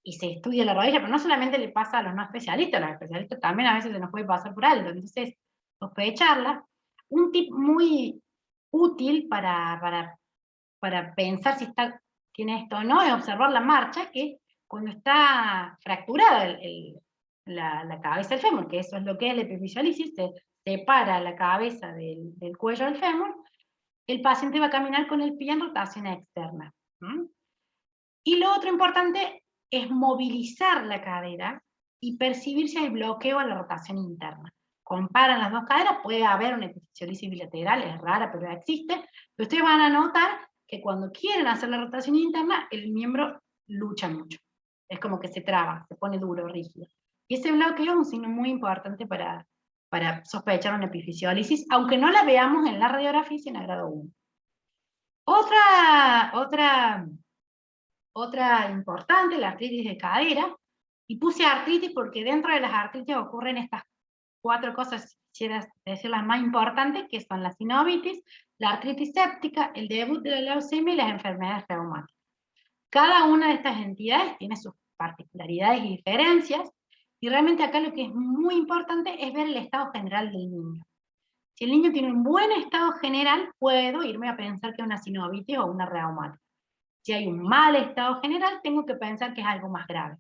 y se estudia la rodilla, pero no solamente le pasa a los no especialistas, a los especialistas también a veces se nos puede pasar por alto. Entonces, sospecharla. Un tip muy útil para pensar si tiene esto o no, es observar la marcha, que cuando está fracturada la cabeza del fémur, que eso es lo que es la epifisiolisis, se separa la cabeza del cuello del fémur, el paciente va a caminar con el pie en rotación externa. Y lo otro importante es movilizar la cadera y percibir si hay bloqueo a la rotación interna. Comparan las dos caderas, puede haber una epifisiolisis bilateral, es rara, pero existe, pero ustedes van a notar que cuando quieren hacer la rotación interna, el miembro lucha mucho. Es como que se traba, se pone duro, rígido. Y ese bloqueo es un signo muy importante para sospechar una epifisiolisis, aunque no la veamos en la radiografía sino en grado 1. Otra importante, la artritis de cadera, y puse artritis porque dentro de las artritis ocurren estas 4 cosas, quisiera decir las más importantes, que son la sinovitis, la artritis séptica, el debut de la leucemia y las enfermedades reumáticas. Cada una de estas entidades tiene sus particularidades y diferencias, y realmente acá lo que es muy importante es ver el estado general del niño. Si el niño tiene un buen estado general, puedo irme a pensar que es una sinovitis o una reumática. Si hay un mal estado general, tengo que pensar que es algo más grave.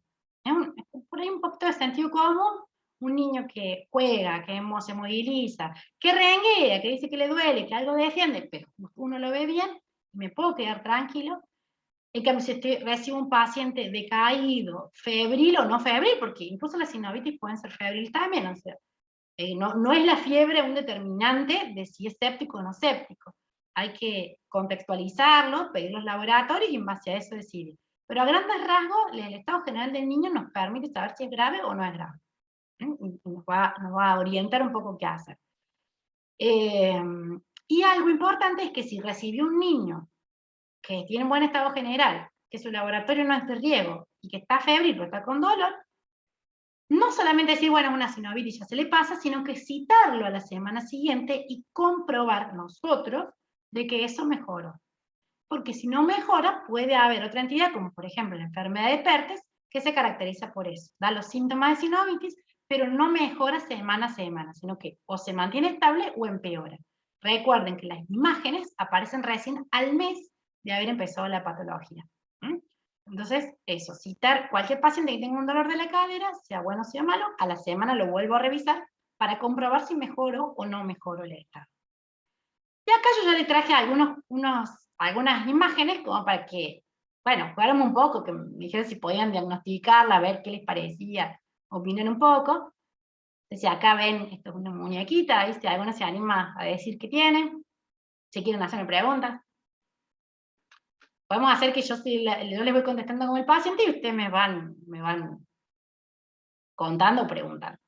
Por ahí un poquito de sentido común, un niño que juega, que se moviliza, que renguea, que dice que le duele, que algo defiende, pero uno lo ve bien, me puedo quedar tranquilo. En cambio, si recibo un paciente decaído, febril o no febril, porque incluso las sinovitis pueden ser febril también, o sea, no es la fiebre un determinante de si es séptico o no séptico. Hay que contextualizarlo, pedir los laboratorios y en base a eso decidir. Pero a grandes rasgos, el estado general del niño nos permite saber si es grave o no es grave. Y nos va a orientar un poco qué hacer. Y algo importante es que si recibió un niño que tiene un buen estado general, que su laboratorio no es de riesgo, y que está febril pero está con dolor, no solamente decir, bueno, una sinovitis ya se le pasa, sino que citarlo a la semana siguiente y comprobar nosotros de que eso mejoró. porque si no mejora, puede haber otra entidad, como por ejemplo la enfermedad de Pertes, que se caracteriza por eso. Da los síntomas de sinovitis, pero no mejora semana a semana, sino que o se mantiene estable o empeora. Recuerden que las imágenes aparecen recién al mes de haber empezado la patología. Entonces, eso, citar cualquier paciente que tenga un dolor de la cadera, sea bueno o sea malo, a la semana lo vuelvo a revisar para comprobar si mejoró o no mejoró el estado. Y acá yo ya le traje algunas imágenes como para que, bueno, jugáramos un poco, que me dijeran si podían diagnosticarla, ver qué les parecía, opinar un poco. Entonces acá ven, esto es una muñequita, ahí si alguno se anima a decir qué tiene, si quieren hacerme preguntas. Podemos hacer que yo les voy contestando como el paciente y ustedes me van contando o preguntando.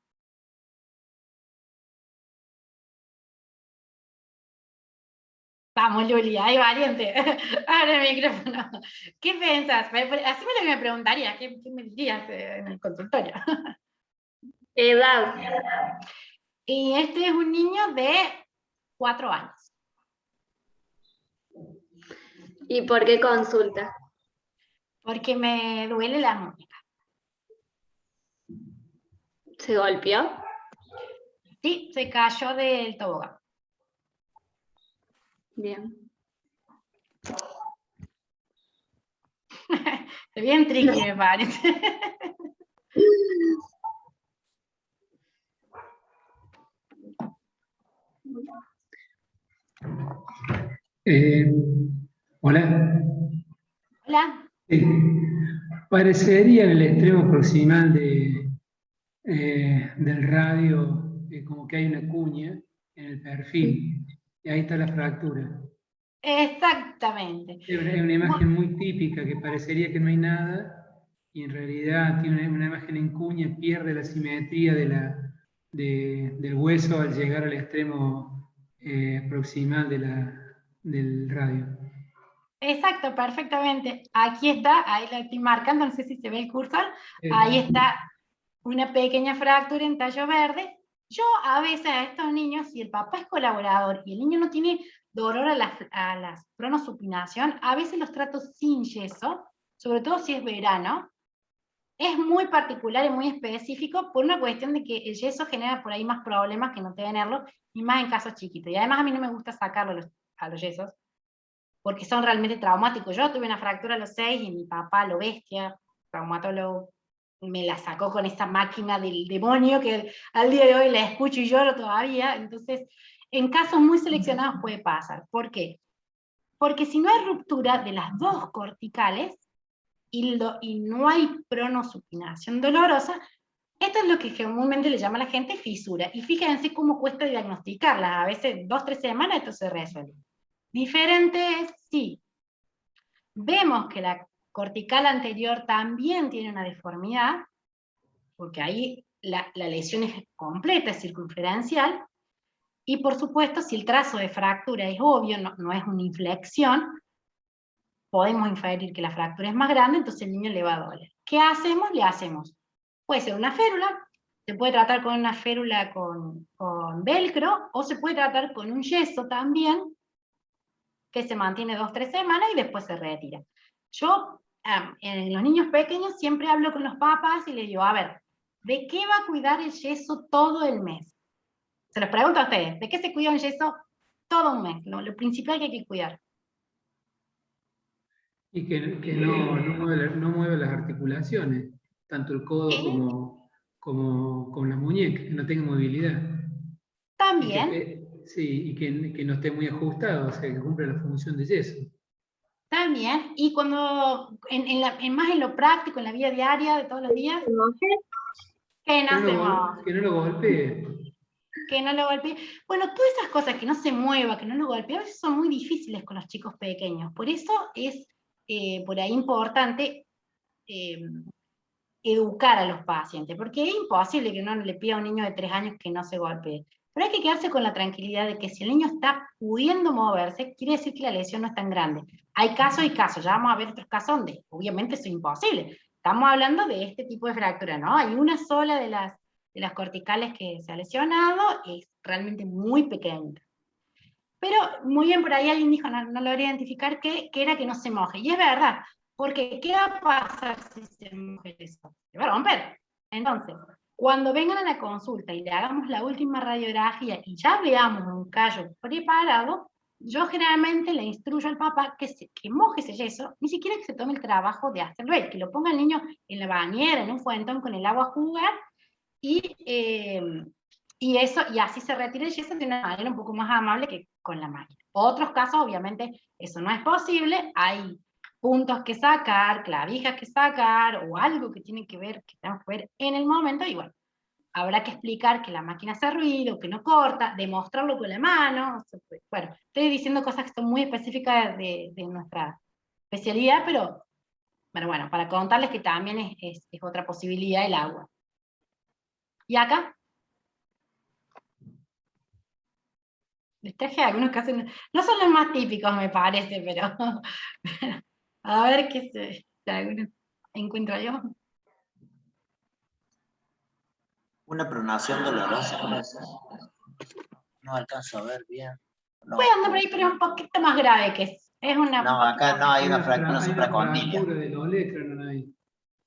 Vamos, Luli, ahí valiente. Abre el micrófono. ¿Qué piensas? Así me lo que me preguntaría, ¿qué me dirías en el consultorio? Edad. Y este es un niño de 4 años. ¿Y por qué consulta? Porque me duele la muñeca. ¿Se golpeó? Sí, se cayó del tobogán. Bien. Es bien tricky, me parece. Hola. Hola. Parecería en el extremo proximal del radio como que hay una cuña en el perfil y ahí está la fractura. Exactamente. Es una imagen muy típica que parecería que no hay nada y en realidad tiene una imagen en cuña, pierde la simetría del hueso al llegar al extremo proximal del radio. Exacto, perfectamente. Aquí está, ahí la estoy marcando, no sé si se ve el cursor. Ahí está una pequeña fractura en tallo verde. Yo a veces a estos niños, si el papá es colaborador y el niño no tiene dolor a la pronosupinación, a veces los trato sin yeso, sobre todo si es verano. Es muy particular y muy específico por una cuestión de que el yeso genera por ahí más problemas que no tenerlo, y más en casos chiquitos. Y además a mí no me gusta sacarlo a los yesos, porque son realmente traumáticos. Yo tuve una fractura a los 6 y mi papá, lo bestia, traumatólogo, me la sacó con esta máquina del demonio que al día de hoy la escucho y lloro todavía. Entonces, en casos muy seleccionados puede pasar. ¿Por qué? Porque si no hay ruptura de las dos corticales y no hay pronosupinación dolorosa, esto es lo que comúnmente le llama a la gente fisura. Y fíjense cómo cuesta diagnosticarla. A veces 2-3 semanas esto se resuelve. Diferente es si vemos que la cortical anterior también tiene una deformidad, porque ahí la lesión es completa, es circunferencial, y por supuesto si el trazo de fractura es obvio, no es una inflexión, podemos inferir que la fractura es más grande, entonces el niño le va a doler. ¿Qué hacemos? Le hacemos, puede ser una férula, se puede tratar con una férula con velcro, o se puede tratar con un yeso también, que se mantiene 2-3 semanas y después se retira. Yo, en los niños pequeños, siempre hablo con los papás y les digo, a ver, ¿de qué va a cuidar el yeso todo el mes? Se los pregunto a ustedes, ¿de qué se cuida un yeso todo un mes? Lo principal que hay que cuidar. Y que no mueve las articulaciones, tanto el codo como la muñeca, que no tenga movilidad. También. Y que no esté muy ajustado, o sea, que cumpla la función de yeso. También, y cuando, más en lo práctico, en la vida diaria de todos los días, que no se mueva. Que no lo golpee. Que no lo golpee. Bueno, todas esas cosas, que no se mueva, que no lo golpee, a veces son muy difíciles con los chicos pequeños. Por eso es por ahí importante educar a los pacientes, porque es imposible que uno le pida a un niño de 3 años que no se golpee. Pero hay que quedarse con la tranquilidad de que si el niño está pudiendo moverse, quiere decir que la lesión no es tan grande. Hay casos y casos, ya vamos a ver otros casos donde obviamente eso es imposible. Estamos hablando de este tipo de fractura, ¿no? Hay una sola de las corticales que se ha lesionado, es realmente muy pequeñita. Pero muy bien, por ahí alguien dijo, no logré identificar que era que no se moje. Y es verdad, porque ¿qué va a pasar si se moja eso? Se va a romper. Entonces, cuando vengan a la consulta y le hagamos la última radiografía y ya veamos un callo preparado, yo generalmente le instruyo al papá que moje ese yeso, ni siquiera que se tome el trabajo de hacerlo él, que lo ponga el niño en la bañera, en un fuentón con el agua a jugar, y así se retira el yeso de una manera un poco más amable que con la máquina. Otros casos, obviamente, eso no es posible, hay puntos que sacar, clavijas que sacar, o algo que tiene que ver, que tenemos que ver en el momento, y bueno, habrá que explicar que la máquina hace ruido, que no corta, demostrarlo con la mano. Bueno, estoy diciendo cosas que son muy específicas de nuestra especialidad, pero bueno, para contarles que también es otra posibilidad el agua. ¿Y acá? Les traje algunos que hacen, no son los más típicos me parece, pero a ver si alguno encuentro yo. Una pronación dolorosa, no alcanzo a ver bien. No. Puede andar por ahí, pero es un poquito más grave que eso. Es una. No, acá no hay una fractura supracondílea. Una fractura del olecrano, no hay.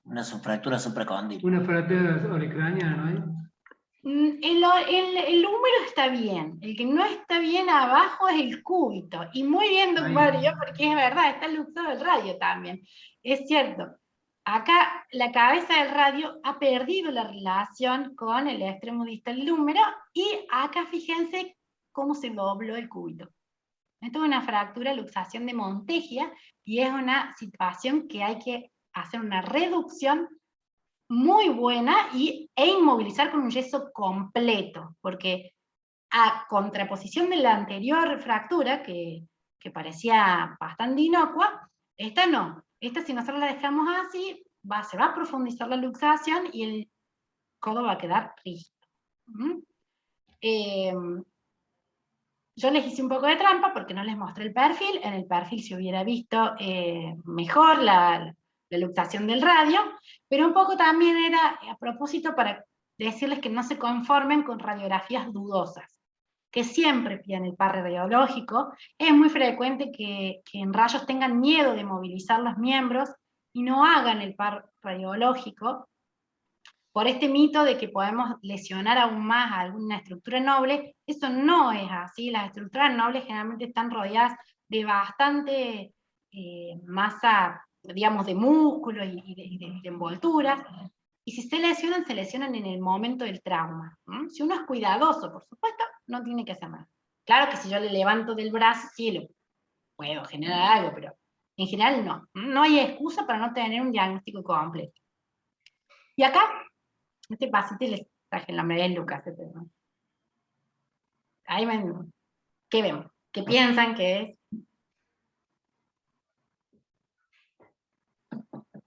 Una fractura supracondílea. Una fractura olecraniana, ¿no hay? El húmero está bien, el que no está bien abajo es el cúbito, y muy bien, don Mario, porque es verdad, está luxado el radio también, es cierto. Acá la cabeza del radio ha perdido la relación con el extremo distal del húmero, y acá fíjense cómo se dobló el cúbito. Esto es una fractura, luxación de Montegia, y es una situación que hay que hacer una reducción muy buena e inmovilizar con un yeso completo, porque a contraposición de la anterior fractura, que parecía bastante inocua, esta no. Esta, si nosotros la dejamos así, se va a profundizar la luxación y el codo va a quedar rígido. Yo les hice un poco de trampa porque no les mostré el perfil. En el perfil se hubiera visto mejor la luxación del radio, pero un poco también era a propósito para decirles que no se conformen con radiografías dudosas, que siempre pidan el par radiológico. Es muy frecuente que en rayos tengan miedo de movilizar los miembros y no hagan el par radiológico, por este mito de que podemos lesionar aún más a alguna estructura noble. Eso no es así. Las estructuras nobles generalmente están rodeadas de bastante masa, digamos, de músculo y de envolturas, y si se lesionan en el momento del trauma. Si uno es cuidadoso, por supuesto, no tiene que hacer nada. Claro que si yo le levanto del brazo, sí, lo puedo generar algo, pero en general no. No hay excusa para no tener un diagnóstico completo. Y acá, este paciente les traje el nombre de Lucas. ¿No? Ahí ¿qué vemos? ¿Qué piensan que es?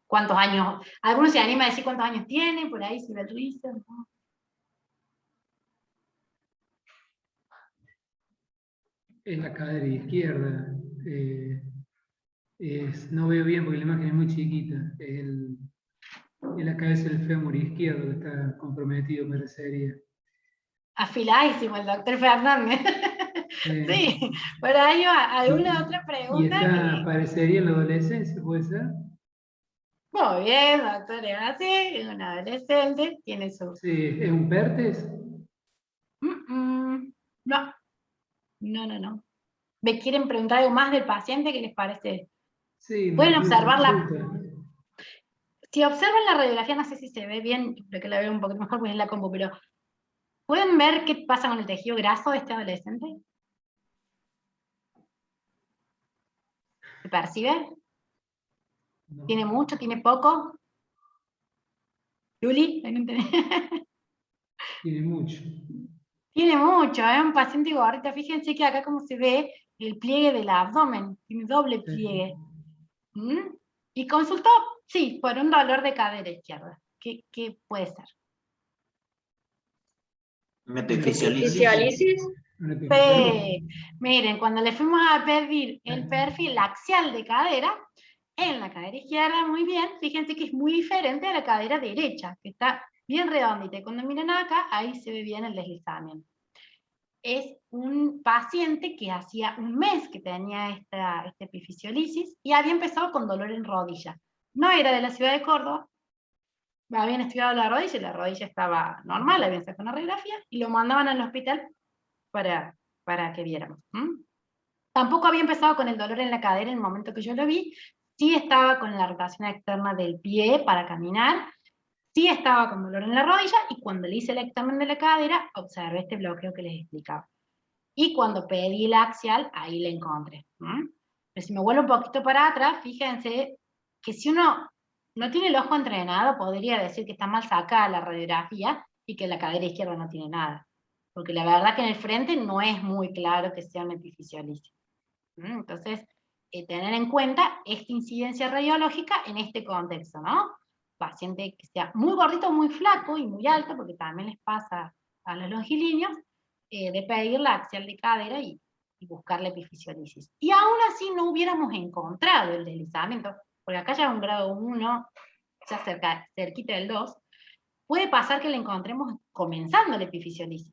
¿Cuántos años? Algunos se animan a decir cuántos años tiene, por ahí se ve el rizo. ¿No? Es la cadera izquierda. No veo bien porque la imagen es muy chiquita. Es la cabeza del fémur izquierdo que está comprometido, parecería. Afiladísimo el doctor Fernández. Sí, por ahí va. ¿Alguna otra pregunta? Parecería en la adolescencia, ¿puede ser? Muy bien, doctor, es así, es un adolescente, tiene su... Sí, ¿es un PERTES? No. ¿Me quieren preguntar algo más del paciente? ¿Qué les parece? Sí, pueden observarla. Si observan la radiografía, no sé si se ve bien, creo que la veo un poquito mejor porque es la compu, pero ¿pueden ver qué pasa con el tejido graso de este adolescente? ¿Se percibe? No. ¿Tiene mucho? ¿Tiene poco? ¿Luli? Tiene mucho. Tiene mucho, es un paciente gordito. Fíjense que acá como se ve el pliegue del abdomen, tiene doble pliegue. Y consultó, sí, por un dolor de cadera izquierda. ¿Qué puede ser? ¿Epifisiolisis? Sí. Miren, cuando le fuimos a pedir el perfil axial de cadera, en la cadera izquierda, muy bien, fíjense que es muy diferente a la cadera derecha, que está bien redondita. Y cuando miran acá, ahí se ve bien el deslizamiento. es un paciente que hacía un mes que tenía esta epifisiolisis y había empezado con dolor en rodilla. No era de la ciudad de Córdoba, habían estudiado la rodilla estaba normal, habían sacado una radiografía y lo mandaban al hospital para que viéramos. Tampoco había empezado con el dolor en la cadera en el momento que yo lo vi, sí estaba con la rotación externa del pie para caminar, sí estaba con dolor en la rodilla, y cuando le hice el examen de la cadera, observé este bloqueo que les explicaba. Y cuando pedí el axial, ahí le encontré. Pero si me vuelvo un poquito para atrás, fíjense que si uno no tiene el ojo entrenado, podría decir que está mal sacada la radiografía y que la cadera izquierda no tiene nada. Porque la verdad que en el frente no es muy claro que sea una epifisiolisis. Entonces, tener en cuenta esta incidencia radiológica en este contexto, ¿no? Paciente que sea muy gordito, muy flaco y muy alto, porque también les pasa a los longilíneos, de pedir la axial de cadera y buscar la epifisiolisis. Y aún así no hubiéramos encontrado el deslizamiento, porque acá ya un grado 1, ya cerquita del 2, puede pasar que le encontremos comenzando la epifisiolisis,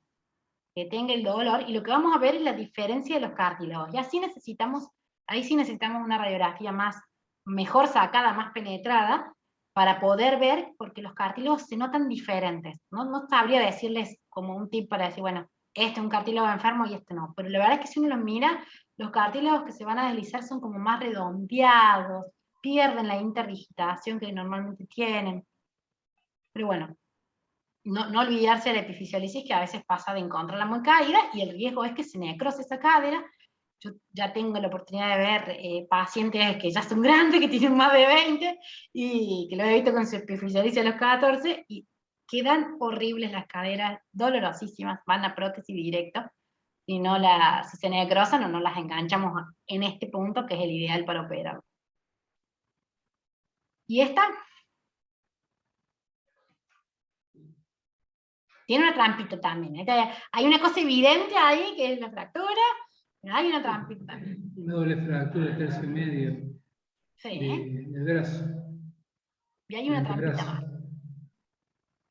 que tenga el dolor, y lo que vamos a ver es la diferencia de los cartílagos. Y así ahí sí necesitamos una radiografía mejor sacada, más penetrada, para poder ver, porque los cartílagos se notan diferentes. No sabría decirles como un tip para decir, bueno, este es un cartílago enfermo y este no. Pero la verdad es que si uno los mira, los cartílagos que se van a deslizar son como más redondeados, pierden la interdigitación que normalmente tienen. Pero bueno, no olvidarse de la epifisiolisis, que a veces pasa de encontrarla muy caída, y el riesgo es que se necrose esa cadera. Yo ya tengo la oportunidad de ver pacientes que ya son grandes, que tienen más de 20, y que lo he visto con su epifisiolisis a los 14, y quedan horribles las caderas, dolorosísimas, van a prótesis directo, si se necrosan o no las enganchamos en este punto, que es el ideal para operar. Y esta tiene una trampita también. Hay una cosa evidente ahí, que es la fractura, pero hay una trampita también. Una doble fractura del tercio medio Sí, del brazo. y hay una del trampita brazo. más,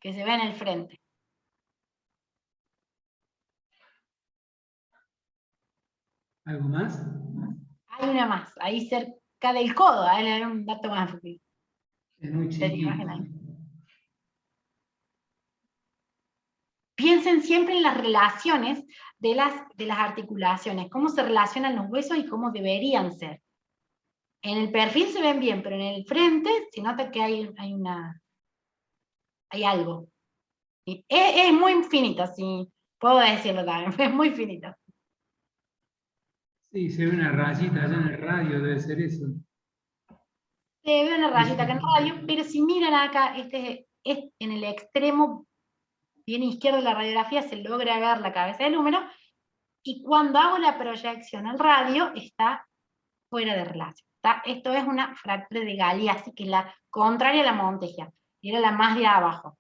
que se ve en el frente. ¿Algo más? Hay una más, ahí cerca del codo, ahí le doy un dato más. Es muy chiquito. Piensen siempre en las relaciones de las articulaciones, cómo se relacionan los huesos y cómo deberían ser. En el perfil se ven bien, pero en el frente se nota que hay algo. Es muy finito, si puedo decirlo también, es muy finito. Sí, se ve una rayita allá en el radio, debe ser eso. Se ve una rayita acá en radio, pero si miran acá, en el extremo bien izquierdo de la radiografía se logra ver la cabeza del húmero, y cuando hago la proyección al radio está fuera de relación. Esto es una fractura de Galeazzi, que es la contraria a la Monteggia, y era la más de abajo.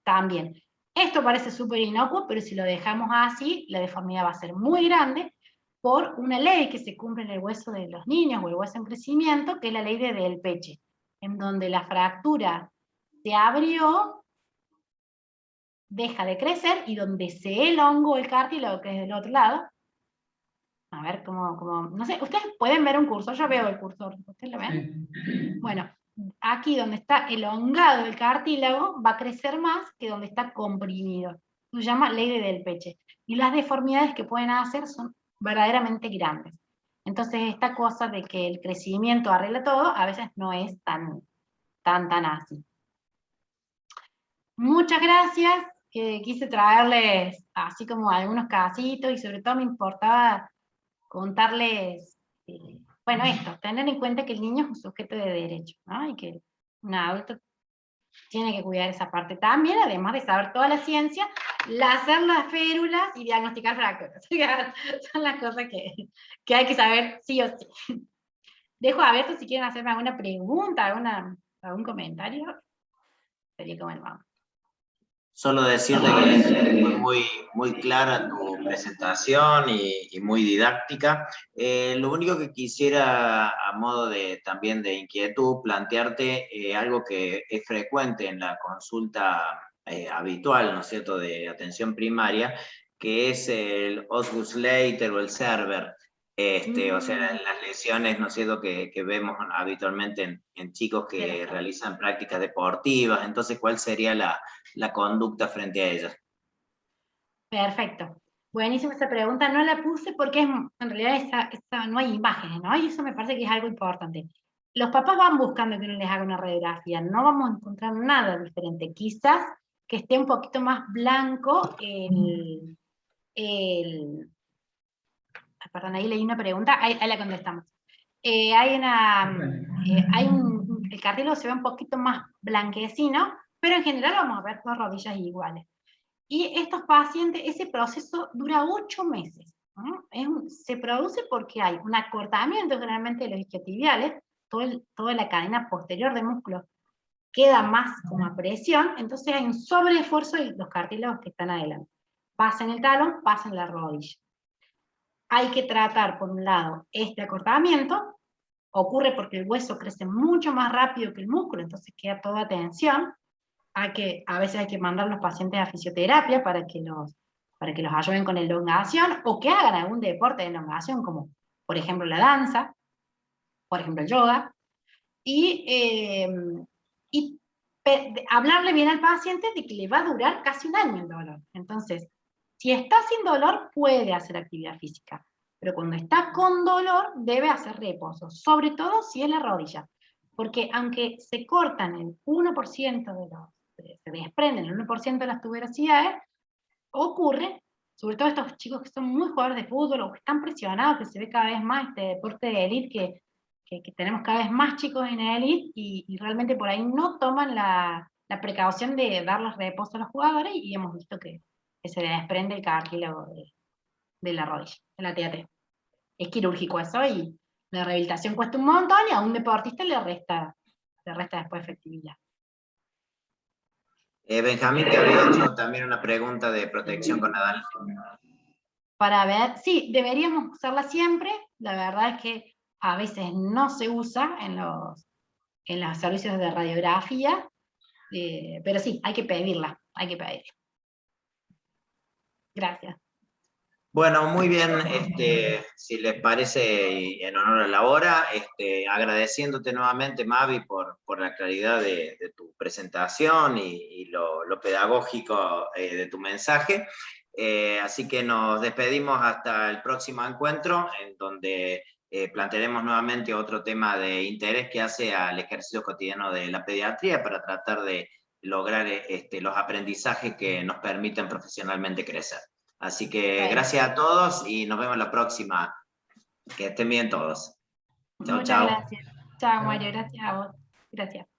También. Esto parece súper inocuo, pero si lo dejamos así, la deformidad va a ser muy grande, por una ley que se cumple en el hueso de los niños, o el hueso en crecimiento, que es la ley de Del Peche, en donde la fractura se abrió, deja de crecer, y donde se elongó el cartílago, que es del otro lado, a ver no sé, ustedes pueden ver un cursor, yo veo el cursor, ¿ustedes lo ven? Sí. Bueno, aquí donde está elongado el cartílago, va a crecer más que donde está comprimido. Se llama ley de Del Peche. Y las deformidades que pueden hacer son verdaderamente grandes. Entonces, esta cosa de que el crecimiento arregla todo, a veces no es tan así. Muchas gracias, que quise traerles así como algunos casitos, y sobre todo me importaba contarles, bueno, esto, tener en cuenta que el niño es un sujeto de derecho, ¿no? Y que un adulto tiene que cuidar esa parte también, además de saber toda la ciencia, hacer las férulas y diagnosticar fracturas. Son las cosas que hay que saber sí o sí. Dejo abierto si quieren hacerme alguna pregunta, algún comentario. Sería que bueno, vamos. Solo decirte que fue muy clara tu presentación y muy didáctica. Lo único que quisiera, a modo también de inquietud, plantearte algo que es frecuente en la consulta habitual, ¿no es cierto?, de atención primaria, que es el Osgood Schlatter o el Serber. O sea, las lesiones, ¿no es cierto?, que vemos habitualmente en chicos que realizan prácticas deportivas. Entonces, ¿cuál sería la conducta frente a ellas? Perfecto. Buenísima esa pregunta. No la puse porque en realidad no hay imágenes, ¿no? Y eso me parece que es algo importante. Los papás van buscando que uno les haga una radiografía. No vamos a encontrar nada diferente. Quizás que esté un poquito más blanco perdón, ahí leí una pregunta, ahí la contestamos. El cartílago se ve un poquito más blanquecino, pero en general vamos a ver dos rodillas iguales. Y estos pacientes, ese proceso dura 8 meses. ¿No? Se produce porque hay un acortamiento generalmente de los isquiotibiales, toda la cadena posterior de músculos queda más como a presión, entonces hay un sobreesfuerzo de los cartílagos que están adelante. Pasa en el talón, pasa en la rodilla. Hay que tratar, por un lado, este acortamiento. Ocurre porque el hueso crece mucho más rápido que el músculo, entonces queda toda tensión. A veces hay que mandar a los pacientes a fisioterapia para que los ayuden con elongación, o que hagan algún deporte de elongación, como por ejemplo la danza, por ejemplo el yoga, y hablarle bien al paciente de que le va a durar casi un año el dolor. Entonces, si está sin dolor, puede hacer actividad física, pero cuando está con dolor, debe hacer reposo, sobre todo si es la rodilla, porque aunque se cortan el 1% se desprenden el 1% de las tuberosidades, ocurre, sobre todo estos chicos que son muy jugadores de fútbol o que están presionados, que se ve cada vez más este deporte de élite, que tenemos cada vez más chicos en élite, y realmente por ahí no toman la precaución de darles reposo a los jugadores, y hemos visto que se desprende el cartílago de la rodilla, de la TAT. Es quirúrgico eso, y la rehabilitación cuesta un montón, y a un deportista le resta después efectividad. Benjamín te había hecho también una pregunta de protección con Nadal. Para ver, sí, deberíamos usarla siempre. La verdad es que a veces no se usa en los servicios de radiografía, pero sí, hay que pedirla, Gracias. Bueno, muy bien, si les parece, y en honor a la hora, agradeciéndote nuevamente, Mavi, por la claridad de tu presentación y lo pedagógico de tu mensaje. Así que nos despedimos hasta el próximo encuentro, en donde plantearemos nuevamente otro tema de interés que hace al ejercicio cotidiano de la pediatría, para tratar de lograr los aprendizajes que nos permiten profesionalmente crecer. Así que gracias a todos y nos vemos la próxima. Que estén bien todos. Chao, Muchas chao. gracias. Chao, Mario, gracias a vos. Gracias.